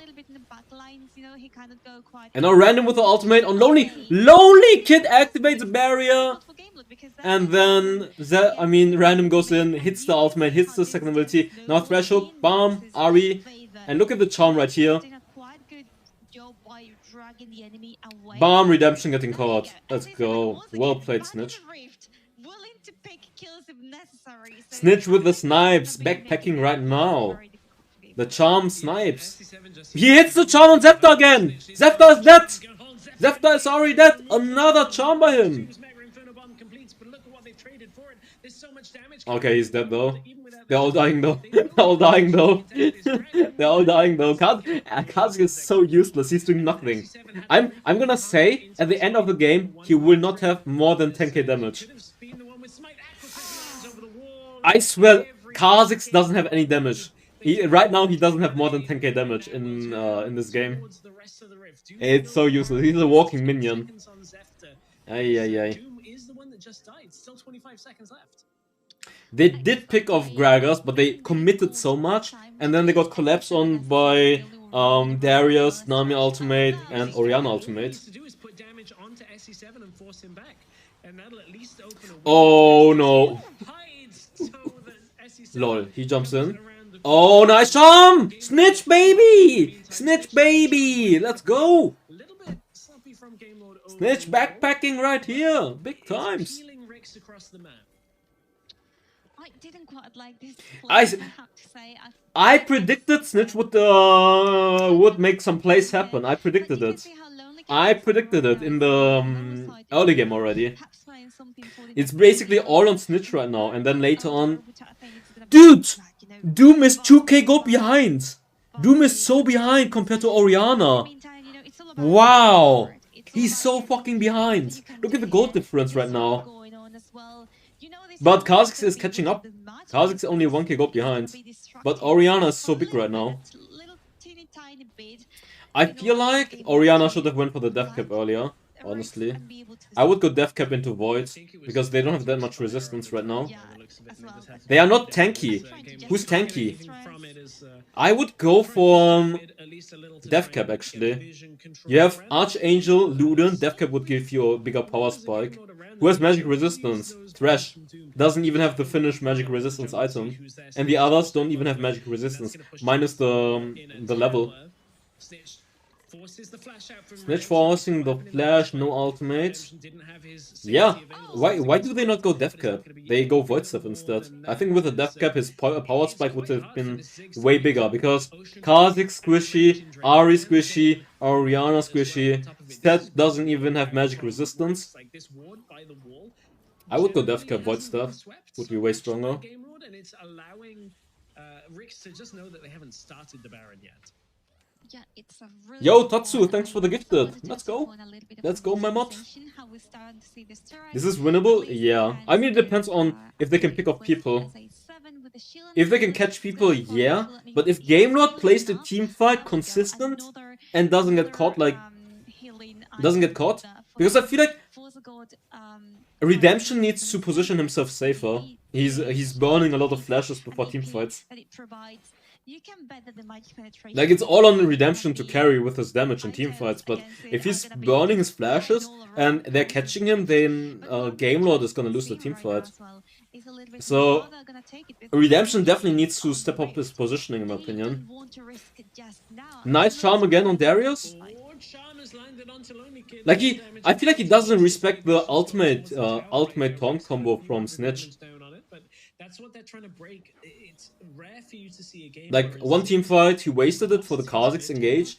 And now random with the ultimate on LonelyKid activates barrier. And then random goes in, hits the ultimate, hits the second ability. Now threshold, bam, Ahri. And look at the charm right here. Bam, redemption getting caught. Let's go. Well played, Snitch. Snitch with the snipes, backpacking right now. The charm snipes. He hits the charm on Zefta again! Zefta is dead! Zefta is already dead! Another charm by him! Okay, he's dead though. They're all dying though. They're all dying though. They're all dying though. Kha'Zix is so useless, he's doing nothing. I'm gonna say, at the end of the game, he will not have more than 10k damage. I swear, Kha'Zix doesn't have any damage. Right now, he doesn't have more than 10k damage in this game. It's so useless. He's a walking minion. Ay, ay, ay. They did pick off Gragas, but they committed so much, and then they got collapsed on by Darius, Nami ultimate, and Orianna ultimate. Oh no. Lol, he jumps in. Oh, nice charm! Snitch baby! Snitch baby! Let's go! Snitch backpacking right here! Big times! I didn't quite like this. I have to say. I predicted Snitch would make some plays happen. I predicted it. I predicted it in the early game already. It's basically all on Snitch right now, and then later on... Dude! Doom is 2k gold behind! Doom is so behind compared to Orianna. Wow! He's so fucking behind. Look at the gold difference right now. But Kha'Zix is catching up. Kha'Zix is only 1k gold behind. But Orianna is so big right now. I feel like Orianna should have went for the death cap earlier, honestly. I would go death cap into Void, because they don't have that much resistance right now. They are not tanky. Who's tanky? I would go for death cap actually. You have Archangel, Luden, death cap would give you a bigger power spike. Who has magic resistance? Thresh. Doesn't even have the finished magic resistance item. And the others don't even have magic resistance. Minus the level. Snitch forcing the flash, no ultimate. Yeah, why do they not go death cap? They go void stuff instead. I think with the death cap his power spike would have been way bigger, because Kha'Zix squishy, Ari squishy, Orianna squishy, Seth doesn't even have magic resistance. I would go death cap void stuff, would be way stronger. RIX to just know that they haven't started the Baron yet. Yeah, it's a really Yo, Tatsu, thanks for the gifted. Let's go. Let's go, my mod. This is winnable? Yeah. I mean, it depends on if they can pick off people. If they can catch people, yeah. But if Gamelord plays the team fight consistent and doesn't get caught, like... Doesn't get caught? Because I feel like Redemption needs to position himself safer. He's burning a lot of flashes before team fights. Like, it's all on Redemption to carry with his damage in teamfights, but if he's burning his flashes and they're catching him, then Gamelord is gonna lose the teamfight. So, Redemption definitely needs to step up his positioning, in my opinion. Nice charm again on Darius. Like, I feel like he doesn't respect the ultimate taunt combo from Snitch. That's what they're trying to break. It's rare for you to see a game. Like, one team fight, he wasted it for the Kha'Zix engage,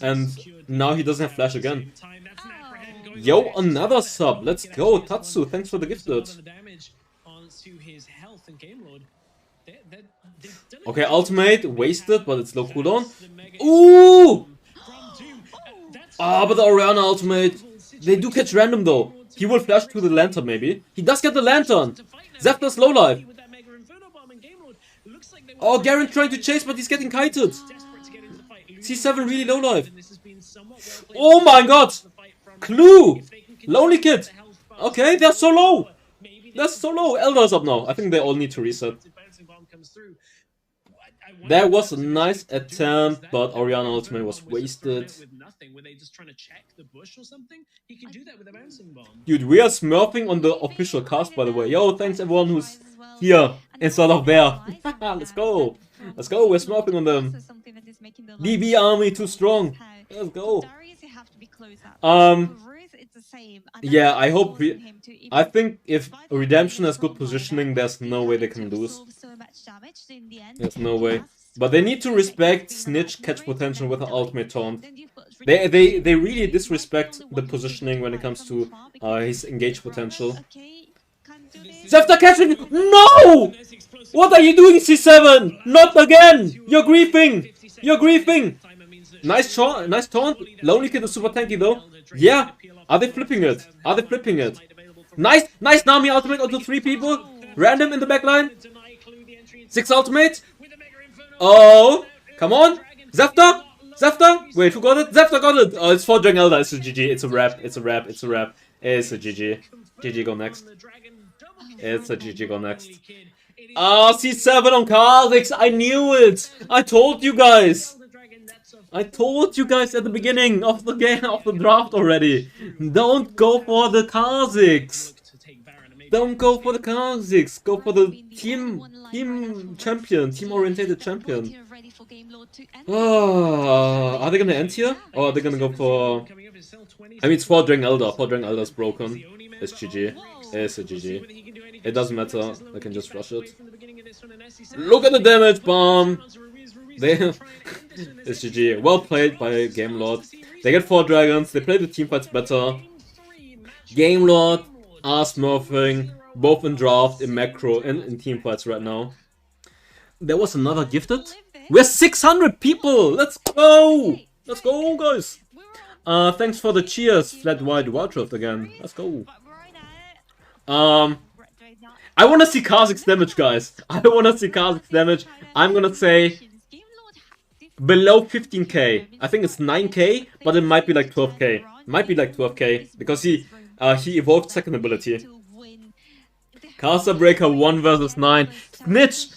and now he doesn't have flash again. Yo, another sub. Let's go, Tatsu. Thanks for the gifted. Okay, ultimate wasted, but it's low cooldown. Ooh! Ah, but the Orianna ultimate. They do catch random though. He will flash to the lantern maybe. He does get the lantern. Zefta's low life. Oh, Garen trying to chase, but he's getting kited. C7 really low life. Oh my god! Clue! LonelyKid! Okay, they're so low! They're so low! Elder's up now. I think they all need to reset. There was a nice attempt, but Orianna ultimate was wasted. Dude, we are smurfing on the official cast, by the way. Yo, thanks everyone who's here instead of there. Let's go. Let's go, we're smurfing on them. DB army too strong. Let's go. Yeah, I hope I think if Redemption has good positioning, there's no way they can lose. There's no way. But they need to respect Snitch catch potential with the ultimate taunt. They really disrespect the positioning when it comes to his engage potential. Zefta catching! No! What are you doing, C7? Not again! You're griefing! You're griefing! Nice taunt. LonelyKid is super tanky though. Yeah. Are they flipping it? Are they flipping it? Nice Nami ultimate onto 3 people. Random in the backline. Ziggs ultimate. Oh, come on. Zefta. Zefta. Wait, who got it? Zefta got it. Oh, it's for Drangelda. It's a GG. It's a wrap. It's a wrap. It's a wrap. It's a GG. GG go next. It's a GG go next. Ah, C7 on Kha'Zix. I knew it. I told you guys. I told you guys at the beginning of the game, of the draft already. Don't go for the Kha'Zix. Don't go for the Kha'Zix. Go for the team champion, team-oriented champion. Oh, are they gonna end here? Or are they gonna go for... I mean, it's for Drangelda. For Drangelda's broken. It's GG. It's a GG. It doesn't matter. I can just rush it. Look at the damage bomb. It's GG. Well played by Gamelord. They get 4 dragons. They play the team fights better. Gamelord are smurfing both in draft, in macro, and in team fights right now. There was another gifted. We're 600 people. Let's go. Let's go, guys. Thanks for the cheers, flat white wildrift again. Let's go. I want to see Kha'Zix damage, guys. I want to see Kha'Zix damage. I'm gonna say below 15k. I think it's 9k, but it might be like 12k. Might be like 12k because he evoked second ability. CASTERBREAKER 1 versus 9. Snitch.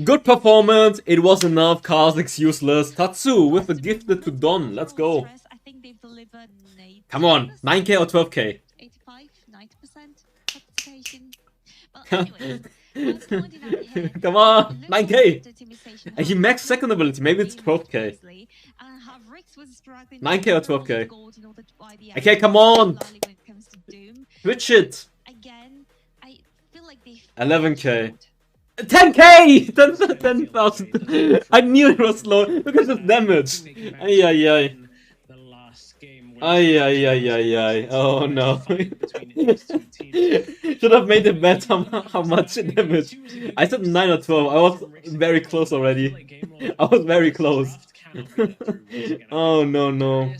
Good performance. It was enough. Kha'Zix useless. Tatsu with the gifted to Don. Let's go. Come on, 9k or 12k? 85-90% Come on, 9k! And he maxed second ability, maybe it's 12k. 9k or 12k? Okay, come on! Switch it! 11k. 10k! 10,000! I knew it was low. Look at the damage. Ay, ay, ay. Ay, ay, ay, ay, ay. Oh no. Should have made it bet how much damage. I said 9 or 12. I was very close already. I was very close. Oh no, no.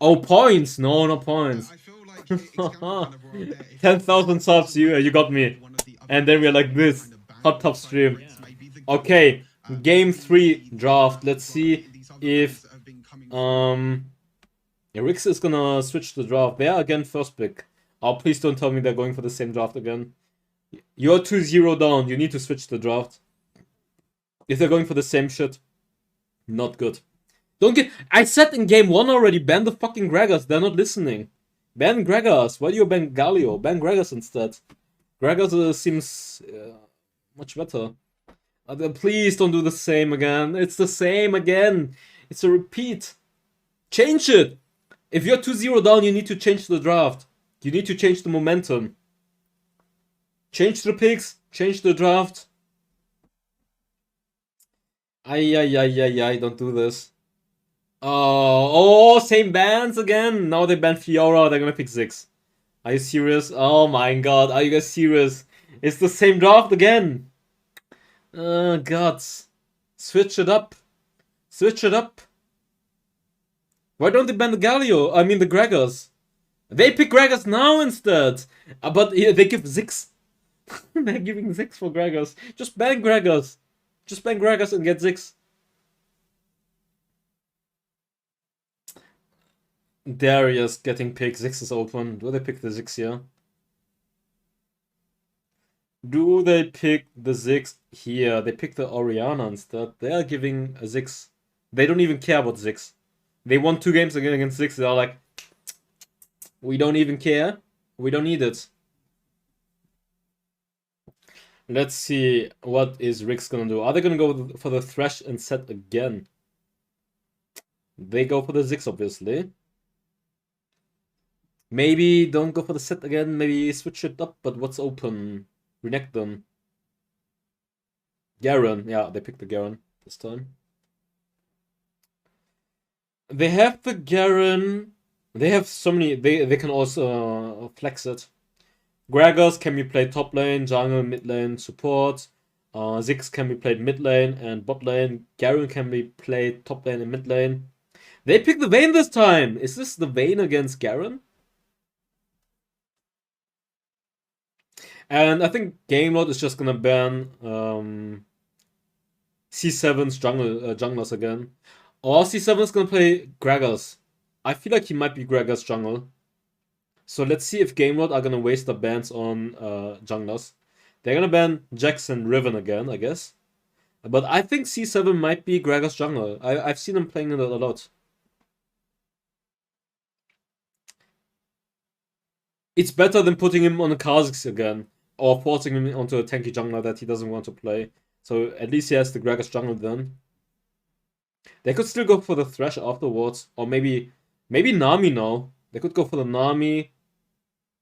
Oh, points! No, no points. 10,000 subs, you got me. And then we're like this. Hot top stream. Okay, game 3 draft. Let's see if RIX is gonna switch the draft. They are again first pick. Oh, please don't tell me they're going for the same draft again. You're 2-0 down. You need to switch the draft. If they're going for the same shit, not good. Don't get. I said in game 1 already. Ban the fucking Gregors. They're not listening. Ban Gregors. Why do you ban Galio? Ban Gregors instead. Gregors seems much better. Please don't do the same again. It's the same again. It's a repeat. Change it. If you're 2-0 down, you need to change the draft. You need to change the momentum. Change the picks. Change the draft. Ay, don't do this. Oh, same bans again. Now they ban Fiora. They're gonna pick Ziggs. Are you serious? Oh my god. Are you guys serious? It's the same draft again. God. Switch it up. Switch it up. Why don't they ban the Galio? I mean the Gregors. They pick Gregors now instead. But they give Ziggs. They're giving Ziggs for Gregors. Just ban Gregors. Just ban Gregors and get Ziggs. Darius getting picked. Ziggs is open. Do they pick the Ziggs here? Do they pick the Ziggs here? They pick the Orianna instead. They are giving a Ziggs. They don't even care about Ziggs. They won 2 games again against Ziggs. They are like, we don't even care. We don't need it. Let's see what is RIX gonna do. Are they gonna go for the Thresh and set again? They go for the Ziggs, obviously. Maybe don't go for the set again. Maybe switch it up. But what's open? Renekton. Garen. Yeah, they picked the Garen this time. They have the Garen. They have so many. They can also flex it. Gregors can be played top lane, jungle, mid lane, support. Ziggs can be played mid lane and bot lane. Garen can be played top lane and mid lane. They picked the Vayne this time. Is this the Vayne against Garen? And I think Gamelord is just gonna ban C7's junglers again. Or C7 is gonna play Gragas. I feel like he might be Gragas jungle. So let's see if Gamelord are gonna waste the bans on junglers. They're gonna ban Jax and Riven again, I guess. But I think C7 might be Gragas jungle. I've seen him playing it a lot. It's better than putting him on a Kha'Zix again. Or forcing him onto a tanky jungler that he doesn't want to play. So at least he has the Gragas jungle then. They could still go for the Thresh afterwards. Or maybe Nami now. They could go for the Nami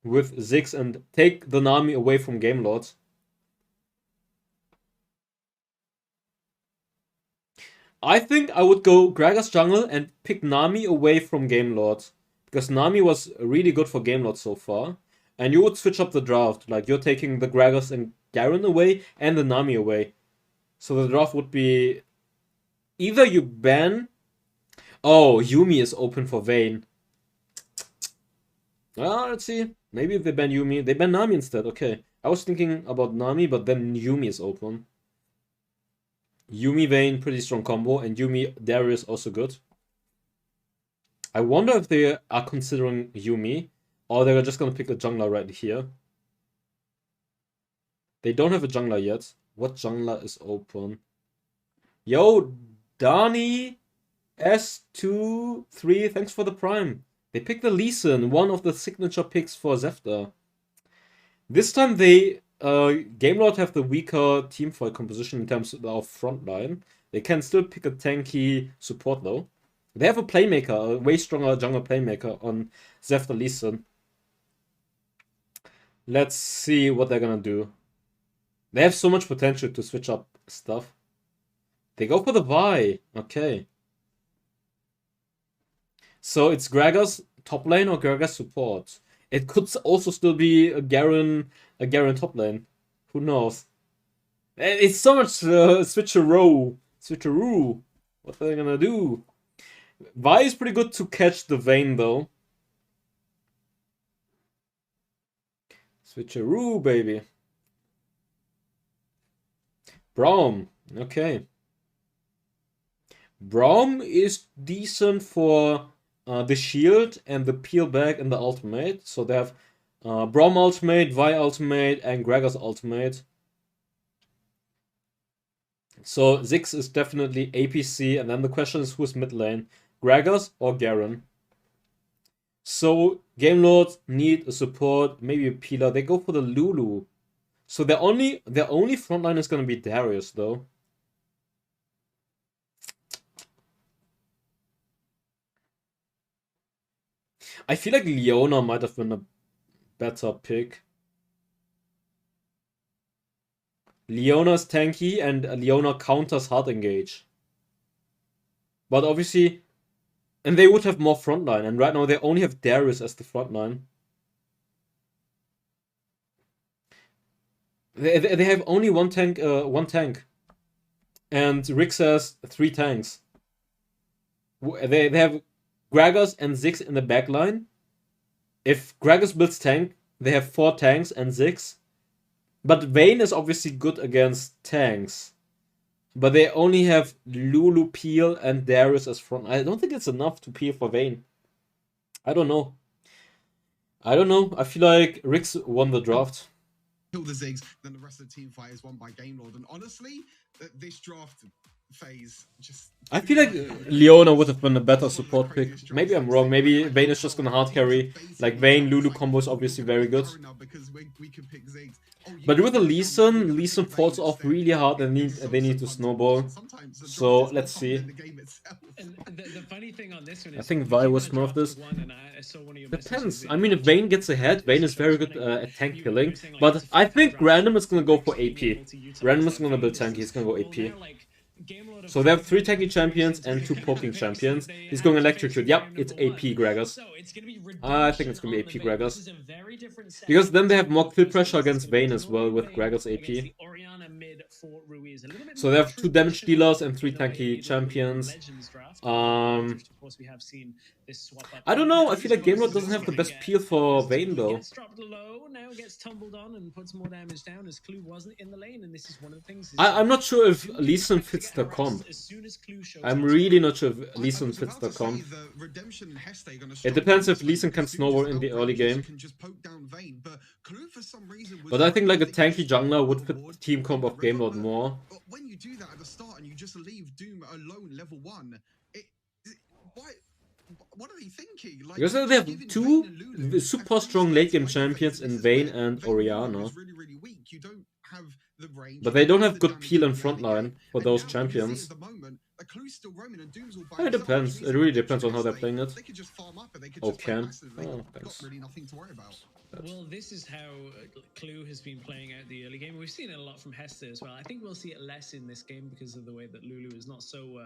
with Ziggs and take the Nami away from Gamelords. I think I would go Gragas jungle and pick Nami away from Gamelords. Because Nami was really good for Gamelords so far. And you would switch up the draft. Like, you're taking the Gragas and Garen away and the Nami away. So the draft would be... Either you ban... Oh, Yuumi is open for Vayne. Ah, let's see. Maybe if they ban Yuumi... They ban Nami instead, okay. I was thinking about Nami, but then Yuumi is open. Yuumi Vayne, pretty strong combo. And Yuumi Darius also good. I wonder if they are considering Yuumi. Or they're just gonna pick a jungler right here. They don't have a jungler yet. What jungler is open? Yo, Dani S23, thanks for the prime. They picked the Lee Sin, one of the signature picks for Zefta. This time they Gamelord have the weaker teamfight composition in terms of frontline. They can still pick a tanky support though. They have a playmaker, a way stronger jungle playmaker on Zefta Lee Sin. Let's see what they're gonna do. They have so much potential to switch up stuff. They go for the Vi. Okay. So it's Gragas top lane or Gragas support. It could also still be a Garen top lane. Who knows? It's so much switcheroo. What are they gonna do? Vi is pretty good to catch the Vayne though. Switcheroo, baby. Braum. Okay. Braum is decent for the shield and the peel back and the ultimate. So they have Braum ultimate, Vi ultimate, and Gragas ultimate. So Ziggs is definitely APC, and then the question is who's mid lane? Gragas or Garen? So Gamelords need a support, maybe a peeler. They go for the Lulu. So their only frontline is gonna be Darius though. I feel like Leona might have been a better pick. Leona's tanky and Leona counters hard engage. But obviously, and they would have more frontline, and right now they only have Darius as the frontline. They have only one tank, and RIX has 3 tanks. They have Gragas and Ziggs in the backline. If Gragas builds tank, they have 4 tanks and Ziggs. But Vayne is obviously good against tanks. But they only have Lulu peel and Darius as front. I don't think it's enough to peel for Vayne. I don't know. I feel like RIX won the draft. Kill the Ziggs, then the rest of the team fight is won by Gamelord. And honestly, this draft phase just... I feel like Leona would have been a better support pick. Maybe I'm wrong. Maybe Vayne is just gonna hard carry. Like Vayne Lulu combo is obviously very good. But with a Lee Sin falls off really hard and they need to snowball. So let's see. And the funny thing on this one is I think Vi was more of this. Depends. I mean, if Vayne gets ahead, Vayne is very good at tank killing. But I think Random is gonna go for AP. Random is gonna build tanky. He's gonna go AP. So they have 3 tanky champions and 2 poking champions. He's going electrocute. Yep, it's AP Gragas. I think it's gonna be AP Gragas. Because then they have more kill pressure against Vayne as well with Gragas AP. for Ruiz. A little bit So they more have 2 damage traditional dealers and 3 in a way tanky than champions. Legends draft. Of course, we have seen this swap up. I don't know, I Ruiz feel like obviously Gamelord doesn't have the getting, best peel for as Vayne Clue though. gets dropped low, now gets tumbled on and puts more damage down as Clue wasn't in the lane, and this is one of the things. I'm not sure if Clue Lee Sin expects to fits get the harassed comp. as soon as Clue shows I'm up. really not sure if Lee I Sin was fits about the to say comp. the Redemption and Hesta are gonna It struggle depends if this Lee lane Sin can because Doom snowball just in the early outrageous, game. can just poke down Vayne, but Clue for some reason was But I think like a hoping that tanky he could jungler struggle would the fit ward the team in comp the of river, Gamelord but more. when you do that at the start and you just leave Doom alone level 1, why? What are they thinking? Like, Because you're they just have giving 2 Vayne and Lulu super a strong free late start game to wave champions phase, and in this is Vayne where and Vayne Lulu Orianna. is really, really weak. You don't have the range, But you they don't have have the good damage peel in in the front early game, line for and those now what you see champions. at the moment, Clue's still roaming and Doom's all by It himself, depends. which It means really that depends on how they're Redemption playing Hesta, it. they could just farm up and they could Oh, just play can. massive. They Oh, got thanks. really nothing to worry about. Well, this is how Clue has been playing out the early game. We've seen it a lot from Hesta as well. I think we'll see it less in this game because of the way that Lulu is not so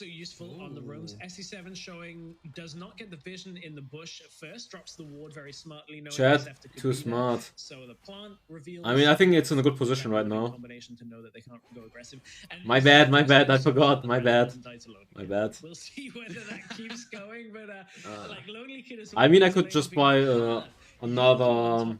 useful on the roams. SE7 showing does not get the vision in the bush at first, drops the ward very smartly, knowing Chat, that Zefta could too be there. smart. So the plant reveals. I mean, I think it's in a good position right now. Combination to know that they can't go aggressive. And My bad, I forgot, my bad. My bad. We'll see whether that keeps going, but like LonelyKid is. I mean, I could just buy another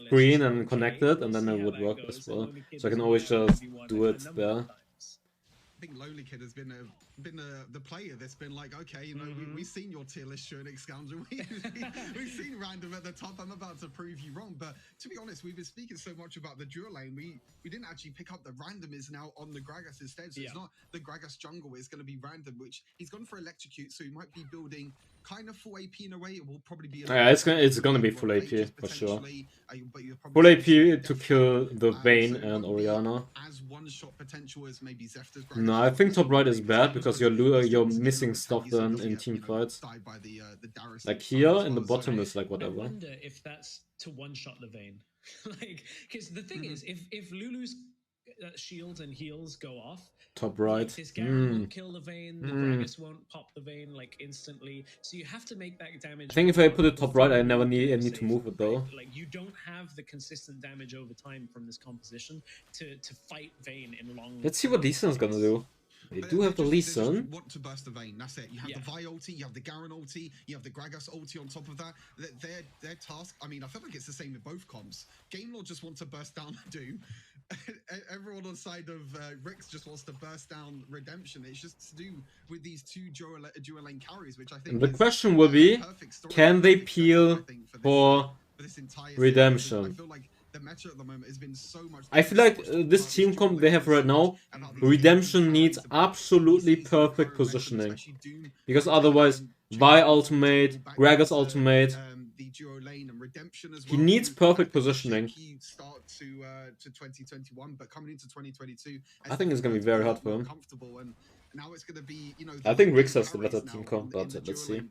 green and connect it, and then it would work as well. So I can always just do it there. I think LonelyKid has been the player that's been like, okay, you know, we've seen your tier list, Shurnix Scoundrel. We've seen random at the top. I'm about to prove you wrong. But to be honest, we've been speaking so much about the dual lane. We didn't actually pick up the random is now on the Gragas instead. So it's not the Gragas jungle. It's going to be random, which he's gone for electrocute. So he might be building kind of full AP in a way. It will probably be. Yeah, it's gonna be full AP for sure. Full AP to kill the Vayne and Orianna. As one shot potential as maybe Zefta's. No, I think top right is bad because you're missing stuff then in team fights. Like here in the bottom is like whatever. I wonder if that's to one shot the Vayne, like because the thing is, if Lulu's shields and heals go off, top right. Like, this Garen won't kill the Vayne, the Gragas won't pop the Vayne like instantly. So you have to make that damage. I think if I put it top right, I never need to move it though. Like you don't have the consistent damage over time from this composition to fight Vayne in long. Let's see what Lee Sin's gonna do. They do have the Lee Sin. Want to burst the Vayne. That's it. You have the Vi ulti, you have the Garen ulti, you have the Gragas ulti on top of that. Their task. I mean, I feel like it's the same with both comps. Gamelord just want to burst down Doom. Everyone on side of RIX just wants to burst down Redemption. It's just to do with these two dual lane carries, which I think. The question will be, can they peel for Redemption? I feel like the meta at the moment has been so much. I feel like this team comp they have right now, Redemption needs absolutely perfect positioning. Because otherwise, Vi ultimate, Gragas ultimate, he needs perfect positioning. Start to 2021, but coming into 2022, I think it's gonna be very hard for him. Now it's going to be, you know, I think RIX has the better team comp, but let's see.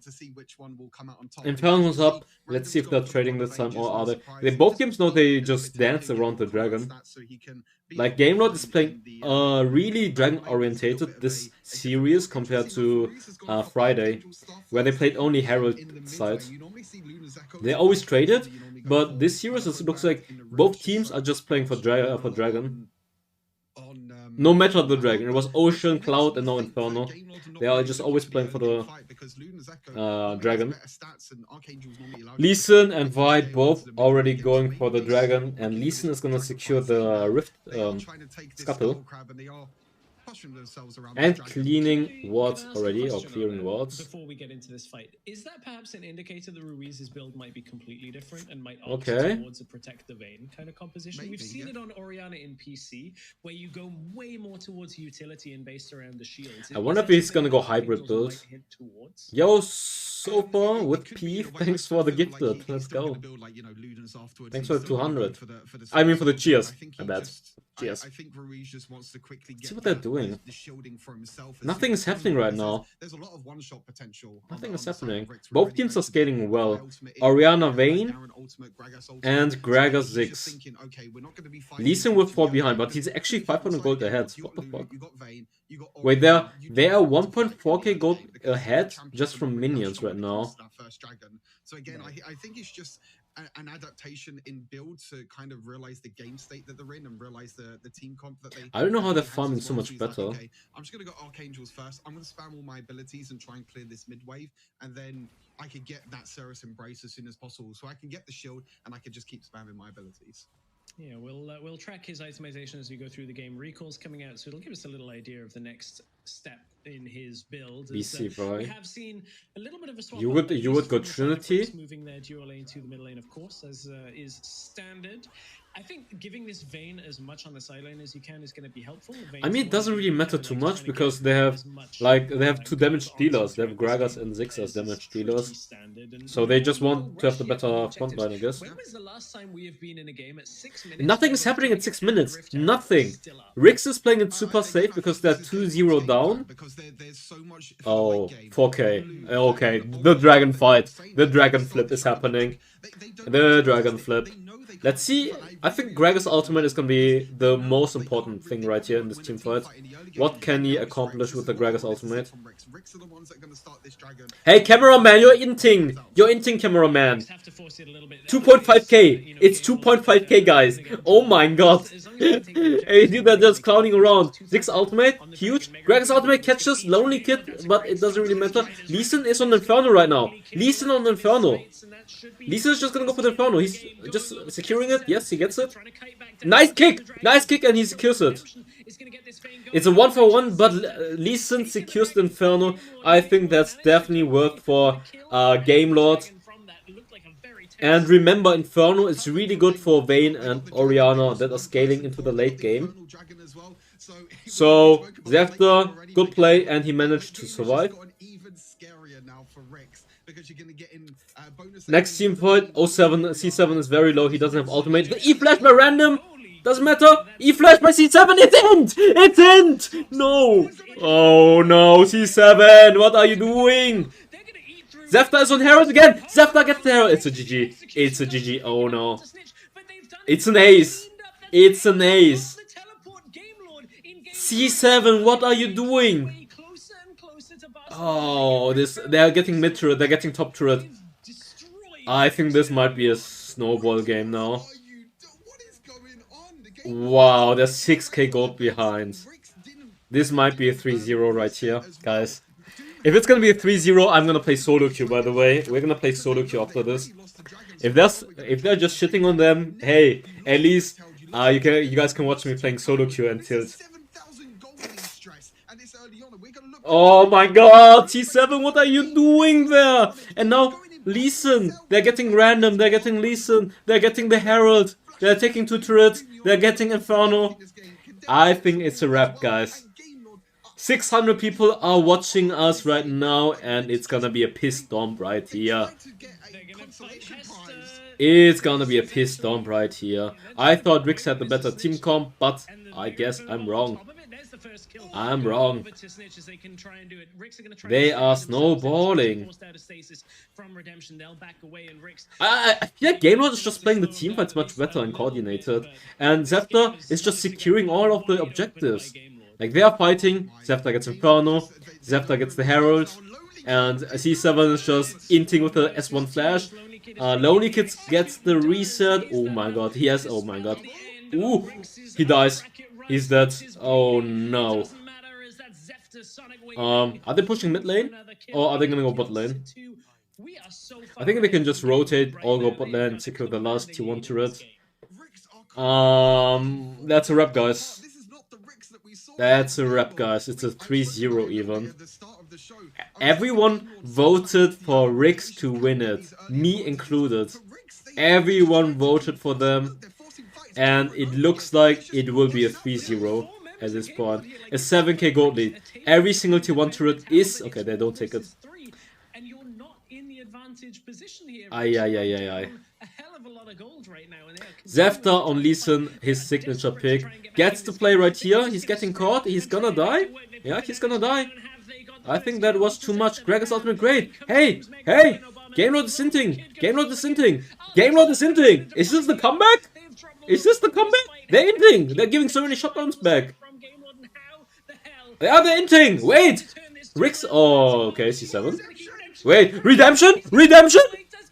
Inferno's up. Let's see if they're trading this time or are they? They both games know they just dance around the dragon. Like Gamelord is playing really dragon orientated this series compared to Friday, where they played only Herald side. They always traded, but this series it looks like both teams are just playing for dragon. No matter the dragon, it was Ocean, Cloud, and now Inferno. They are just always playing for the dragon. Lee Sin and Vi both already going for the dragon, and Lee Sin is gonna secure the Rift Scuttle. And cleaning wards already, or clearing wards. Before we get into this fight, is that perhaps an indicator that Ruiz's build might be completely different and might opt towards a protect the Vayne kind of composition? We've seen it on Orianna in PC, where you go way more towards utility and based around the shields. I wonder if he's gonna go hybrid build. Yo, so far with P, thanks for the gifted. Let's go. Thanks for the 200. I mean for the cheers. I bet. Cheers. I think Ruiz just wants to quickly get see what they're doing. The shielding for himself. Nothing is happening right now. There's a lot of one-shot potential. Nothing is happening. Both teams are scaling well. Orianna Vayne and Gragas Ziggs. Lee Sin will fall behind, but he's actually 500 gold ahead. What the fuck? Wait, they are 1.4k gold ahead just from minions right now. So again, I think it's just an adaptation in build to kind of realize the game state that they're in and realize the team comp that they. I don't know how they're has farming as so well. much So he's like, better. okay, I'm just gonna go Archangels first. I'm gonna spam all my abilities and try and clear this mid wave, and then I could get that Ceres Embrace as soon as possible, so I can get the shield and I could just keep spamming my abilities. Yeah, we'll track his itemization as we go through the game. Recall's coming out, so it'll give us a little idea of the next step in his build. BC, bro. We have seen a little bit of a swap. You would go Trinity? Moving their duo lane to the middle lane, of course, as is standard. I think giving this Vayne as much on the side lane as you can is going to be helpful. I mean, it doesn't really matter too much because they have two damage dealers. They have Gragas and Ziggs as damage dealers. So they just want to have the better front line, I guess. When was the last time we have been in a game at 6 minutes? Nothing is happening at 6 minutes. Nothing. RIX is playing it super safe because they're 2-0 down. Oh, 4K. Okay, the dragon fight. The dragon flip is happening. The dragon flip. Let's see. I think Gragas' ultimate is gonna be the most important thing right here in this team fight. What can he accomplish with the Gragas ultimate? Hey, cameraman, you're inting! You're inting, cameraman! 2.5k! It's 2.5k, guys! Oh my god! Hey, dude, they're just clowning around. Ziggs ultimate, huge. Gragas ultimate catches LonelyKid, but it doesn't really matter. Lee Sin is on Inferno right now. Lee Sin on Inferno. Lee Sin is just gonna go for the Inferno. He's just securing it. Yes, he gets it. Nice kick! Nice kick, and he secures it. It's a 1-for-1, but Lee Sin secures the Inferno. I think that's definitely worth for Gamelords. And remember, Inferno is really good for Vayne and Orianna that are scaling into the late game. So, Zefta, good play, and he managed to survive. Next team fight, 07, C7 is very low, he doesn't have ultimate. The E-Flash by random! Doesn't matter! E-Flash by C7, it's end! It's end! No! Oh no, C7, what are you doing? Zefta is on Herald again! Zefta gets the Herald! It's a GG. It's a GG, oh no. It's an ace. It's an ace. C7, what are you doing? Oh, they're getting mid turret, they're getting top turret. I think this might be a snowball game now. Wow, there's 6k gold behind. This might be a 3-0 right here, guys. If it's gonna be a 3-0, I'm gonna play solo queue, by the way. We're gonna play solo queue after this. If they're just shitting on them, hey, at least you guys can watch me playing solo queue and tilt. Oh my god, T7, what are you doing there? And now Lee Sin, they're getting random, they're getting Lee Sin, they're getting the Herald, they're taking 2 turrets, they're getting Inferno. I think it's a wrap, guys. 600 people are watching us right now, and it's gonna be a piss dump right here. It's gonna be a piss dump right here. I thought RIX had the better team comp, but I guess I'm wrong. I'm wrong. They are snowballing. I feel like Gamelords is just playing the team fights much better and coordinated. And Zefta is just securing all of the objectives. Like, they are fighting, Zefta gets Inferno, Zefta gets the Herald, and C7 is just inting with the S1 flash. LonelyKid gets the reset. Oh my god, he has, oh my god. Ooh, he dies. He's dead. Oh no. Are they pushing mid lane? Or are they gonna go bot lane? I think they can just rotate or go bot lane and secure the last T1 turret. That's a wrap, guys. That's a wrap, guys. It's a 3-0 even. Everyone voted for RIX to win it. Me included. Everyone voted for them. And it looks like it will be a 3-0 at this point. A 7k gold lead. Every single T1 turret is... Okay, they don't take it. Aye. Zefta on Lee Sin, his signature pick. Gets to play right here. He's getting caught. He's gonna die. Yeah, he's gonna die. I think that was too much. Gragas ultimate great. Hey! Gamelord is inting. Gamelord is inting. Gamelord is inting. Is this the comeback? Is this the comeback? They're inting. They're giving so many shutdowns back. They're inting. Wait. RIX. Oh, okay. C7. Wait. Redemption.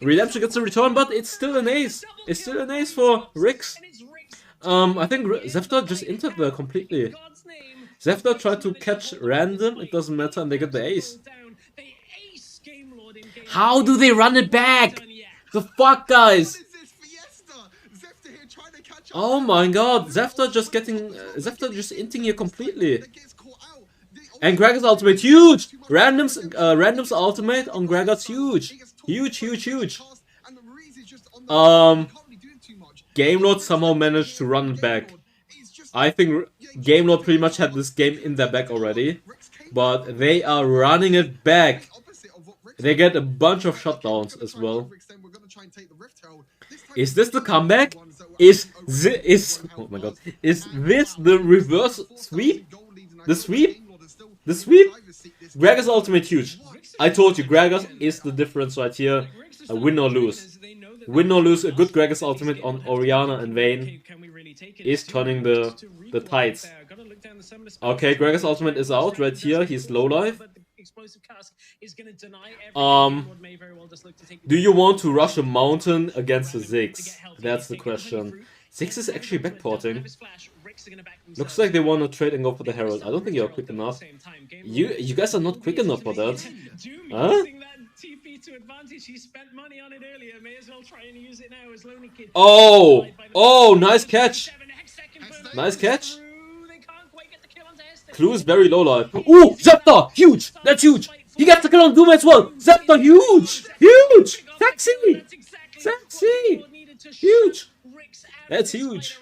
Redemption gets a return, but it's still an ace. It's still an ace for RIX. I think Zefta just entered there completely. Zefta tried to catch random, it doesn't matter, and they get the ace. How do they run it back? The fuck, guys? Oh my god, Zefta just inting here completely. And Gregor's ultimate, huge! Random's ultimate on Gregor's huge. Huge. Gamelords somehow managed to run it back. I think Gamelord pretty much had this game in their back already. But they are running it back. They get a bunch of shutdowns as well. Is this the comeback? Oh my god. Is this the reverse sweep? The sweep? The sweep? Gregor's ultimate huge. I told you, Gregor's is the difference right here. Win or lose. Win or lose, a good Gregor's ultimate on Orianna and Vayne is turning the tides. Okay, Gregor's ultimate is out right here. He's low life. Do you want to rush a mountain against the Ziggs? That's the question. Ziggs is actually backporting. Looks like they want to trade and go for the Herald. I don't think you're quick enough. You guys are not quick enough for that. Huh? Oh, nice catch. Nice catch. Clue is very low life. Ooh, Zefta, huge. That's huge. He gets the kill on Doom as well. Zefta, huge. Sexy. Huge. That's huge.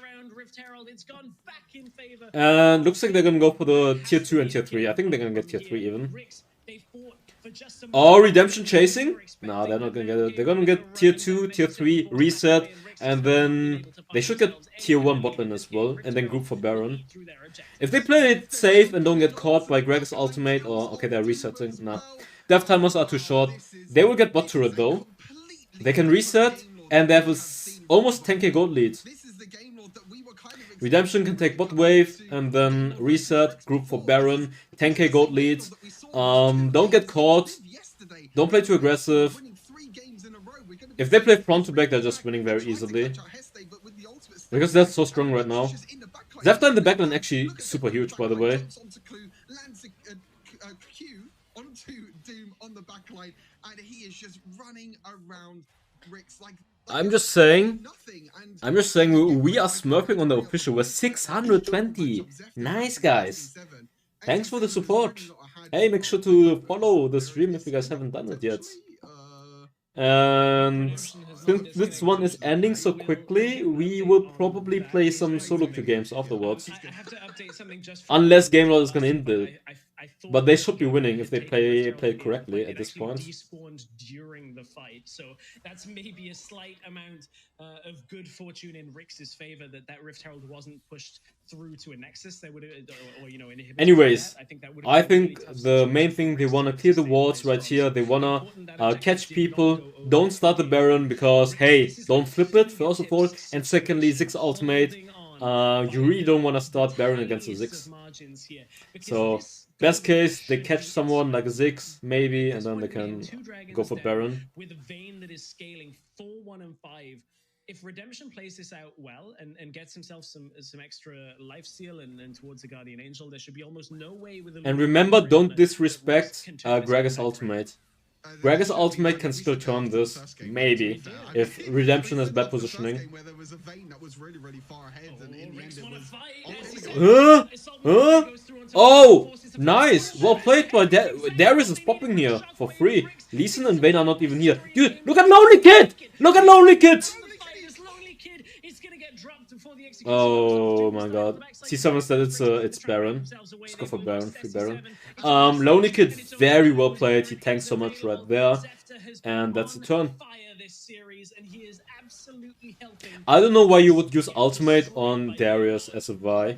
And looks like they're gonna go for the tier 2 and tier 3. I think they're gonna get tier 3 even. Oh, Redemption chasing? No, they're not gonna get it. They're gonna get tier 2, tier 3, reset, and then they should get tier 1 bot lane as well, and then group for Baron. If they play it safe and don't get caught by Greg's ultimate, or okay, they're resetting. Nah. Death timers are too short. They will get bot turret though. They can reset, and they have a almost 10k gold lead. Redemption can take bot wave and then reset, group for Baron, 10k gold lead. Don't get caught. Don't play too aggressive. If they play front to back, they're just winning very easily. Because they're so strong right now. Zefta in the backline actually super huge, by the way. I'm just saying we are smurfing on the official. We're 620. Nice, guys. Thanks for the support. Hey, make sure to follow the stream if you guys haven't done it yet. And since this one is ending so quickly, we will probably play some solo queue games afterwards. Unless Gamelord is gonna end it. But they should be winning if they play correctly at this point. Despawned during the fight, so that's maybe a slight amount of good fortune in RIX's favor that Rift Herald wasn't pushed through to a Nexus. They would have, or you know, inhibited. Anyways, I think really the main thing, they wanna clear the wards right here. They wanna catch people. Don't start the Baron because hey, don't flip it first of all, and secondly, Ziggs ultimate. You really don't wanna start Baron against the Ziggs. So. Best case, they catch someone like a Ziggs, maybe, and then they can go for Baron. With a Vayne that is scaling 4, 1, and 5. If Redemption plays this out well and gets himself some extra lifesteal and towards the Guardian Angel, there should be almost no way with a... And remember, don't disrespect Gregor's ultimate. Gregor's ultimate can still turn this, maybe, if Redemption has bad positioning. Oh, nice! Well played by Darius is popping here for free. Lee Sin and Vayne are not even here. Dude, look at LonelyKid! Look at LonelyKid! Oh my god. C7 said it's Baron. Let's go for Baron, free Baron. LonelyKid, very well played. He tanks so much right there. And that's the turn. I don't know why you would use ultimate on Darius as a Vi. I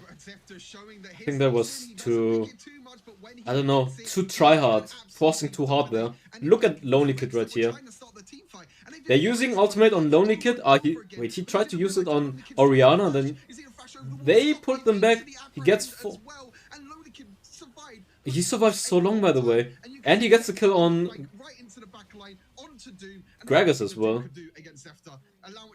think that was too... I don't know, too tryhard. Forcing too hard there. Look at LonelyKid right here. They're using ultimate on LonelyKid. Wait, he tried to use it on Orianna, then they pulled them back. He gets he survives so long, by the way. And he gets the kill on backline onto Doom. And Gragas as well. Could do against Zefta,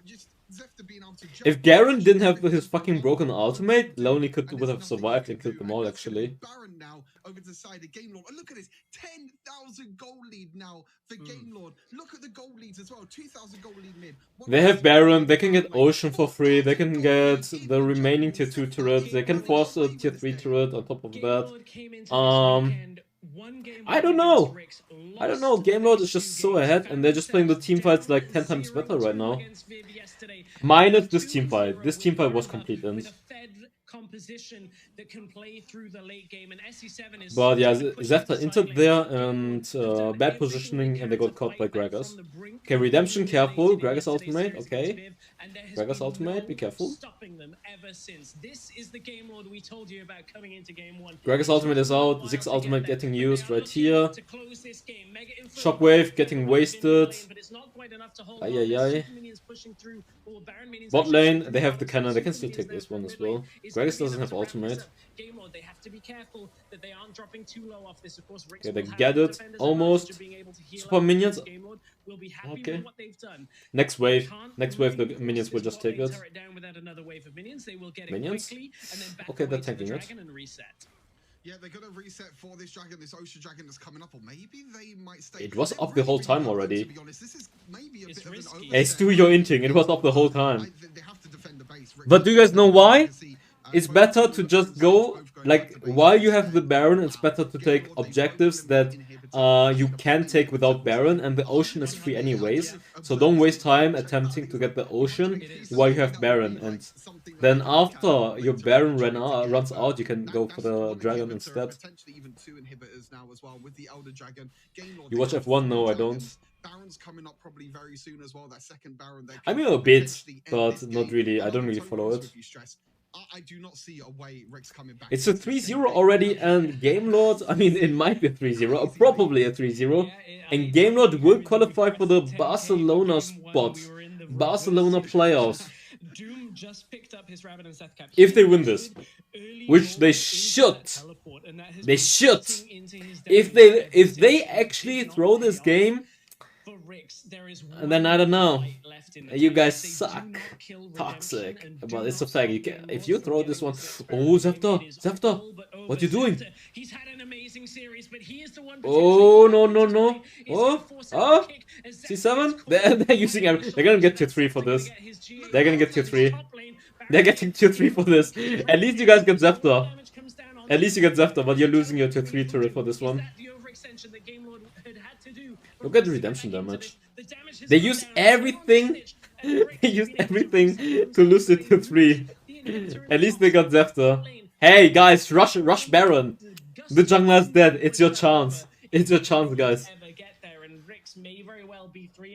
just Zefta being able to jump. If Garen didn't have his fucking broken ultimate, LonelyKid would have survived and killed them all, actually. Baron now over to the side of Gamelord. And look at this, 10,000 goal lead now for Gamelord. Look at the goal leads as well, 2,000 goal lead mid. They have Baron, they can get Ocean for free, they can get the remaining tier 2 turrets, they can force a tier 3 turret on top of that. I don't know. Gamelord is just so ahead, and they're just playing the team fights like 10 times better right now. Minus this team fight. This team fight was complete end. Composition that can play through the late game, and SC7 is. But yeah, Zefta entered there and bad positioning, and they got caught by Gragas. Okay, Redemption, careful. Gragas ultimate, okay. Gragas ultimate, be careful. Stopping them ever since. This is the Gamelord we told you about coming into game 1. Gragas ultimate is out. Ziggs ultimate getting used right here. Shockwave getting wasted. Ay. Bot lane, they have the cannon. They can still take this one as well. Gragas doesn't have ultimate. They have to be careful that they aren't dropping too low off this. Of course, Okay, they gathered almost. Super minions. Okay. Next wave, the minions will just take it. Minions? Okay, they're tanking it. Yeah, they're gonna reset for this dragon, this ocean dragon that's coming up, or maybe they might stay. It was up the whole time already. To be honest, this is maybe a bit of an overstep. Hey, Stu, you're inting. It was up the whole time. They have to defend the base. But do you guys know why? It's better to just go, like, while you have the Baron, it's better to take objectives that you can take without Baron, and the Ocean is free anyways. So don't waste time attempting to get the Ocean while you have Baron, and then after your Baron runs out, you can go for the Dragon instead. You watch F1? No, I don't. Baron's coming up probably very soon as well. That second Baron. I mean a bit, but not really. I don't really follow it. I do not see a way RIX coming back. It's a 3-0 already, and Gamelords, I mean, it might be a 3-0, probably a 3-0, and Gamelord will qualify for the Barcelona spot, Barcelona Playoffs. Doom just picked up his Rabbit and Seth cap. If they win this, which they should. They should. If they actually throw this game, and then I don't know. You guys suck. Toxic. But it's a fact. You can, if you throw this one. Oh, Zefta. What you doing? Oh, no. Oh. C7? They're using everything. They're gonna get tier 3 for this. They're gonna get tier 3. They're getting tier 3 for this. At least you guys get Zefta. At least you get Zefta, but you're losing your tier 3 turret for this one. Look at the redemption damage. They use everything. They used everything to lose it to 3. At least they got Zefta. Hey guys, rush Baron. The jungler's dead. It's your chance. It's your chance, guys.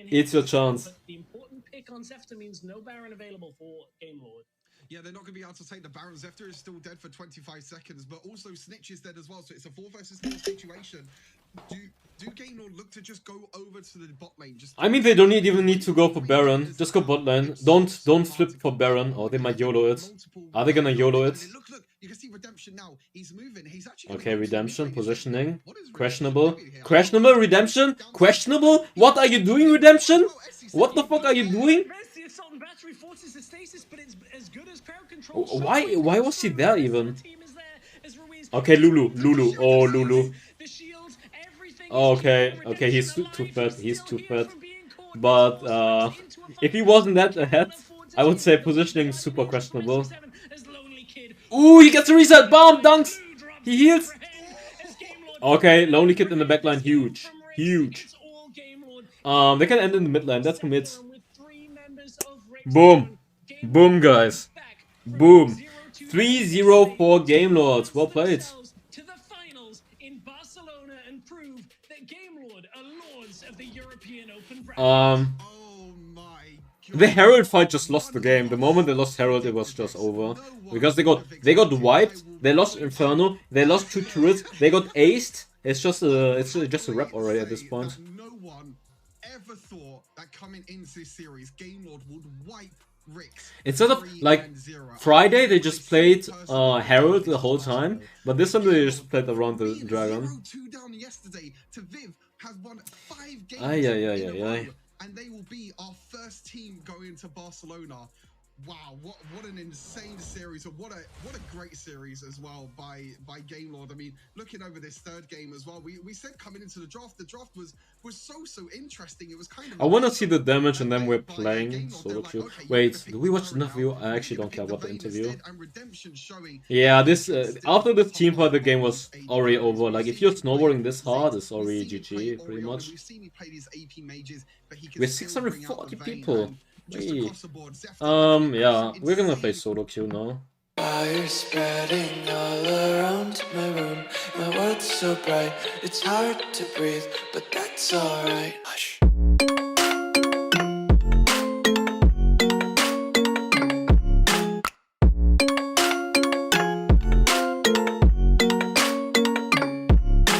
It's your chance. The important pick on Zefta means no Baron available for Gamelord. Yeah, they're not going to be able to take the Baron. Zefta is still dead for 25 seconds, but also Snitch is dead as well, so it's a 4 versus 4 situation. Do Gamelord look to just go over to the bot lane? I mean, they don't even need to go for Baron. Just go bot lane. Don't flip for Baron, or they might YOLO it. Are they gonna YOLO it? Look, you can see Redemption now. He's moving. He's actually okay, Redemption, positioning. Questionable. Questionable, Redemption? Questionable? What are you doing, Redemption? What the fuck are you doing? Why was he there even? Okay, Lulu. Oh, Lulu. Okay, he's too fat. He's too fat. But if he wasn't that ahead, I would say positioning is super questionable. Ooh, he gets a reset. Bomb, dunks. He heals. Okay, LonelyKid in the backline, huge. They can end in the mid lane. That's commit. Boom, guys. Boom. 3-0 for Gamelords. Well played. The Herald fight just lost the game. The moment they lost Herald, it was just over. Because they got wiped, they lost Inferno, they lost 2 turrets, they got aced. It's just a wrap already at this point. No one ever thought that coming into this series, Gamelord would wipe RIX Instead of like 3-0. Friday, they just played Personally, Herald the against whole Barcelona. time, but this Sunday they just Gamelords played around the being dragon. 0-2 down yesterday to Viv has won 5 games Ay, ay, ay, in ay, a ay. row, and they will be our first team going to Barcelona. Wow, what an insane series, and what a great series as well by Gamelord. I mean, looking over this third game as well, we said coming into the draft was so interesting. It was kind of I want to see the damage and then we're playing solo queue. Wait, do we watch the interview? I actually don't care about the interview. Yeah, this after this team fight, the game was already over. Like if you're snowboarding this hard, it's already GG pretty much. We're 640 people. Wait. Yeah, we're gonna play solo queue now. Fire spreading all around my room. My world's so bright, it's hard to breathe, but that's alright. Hush.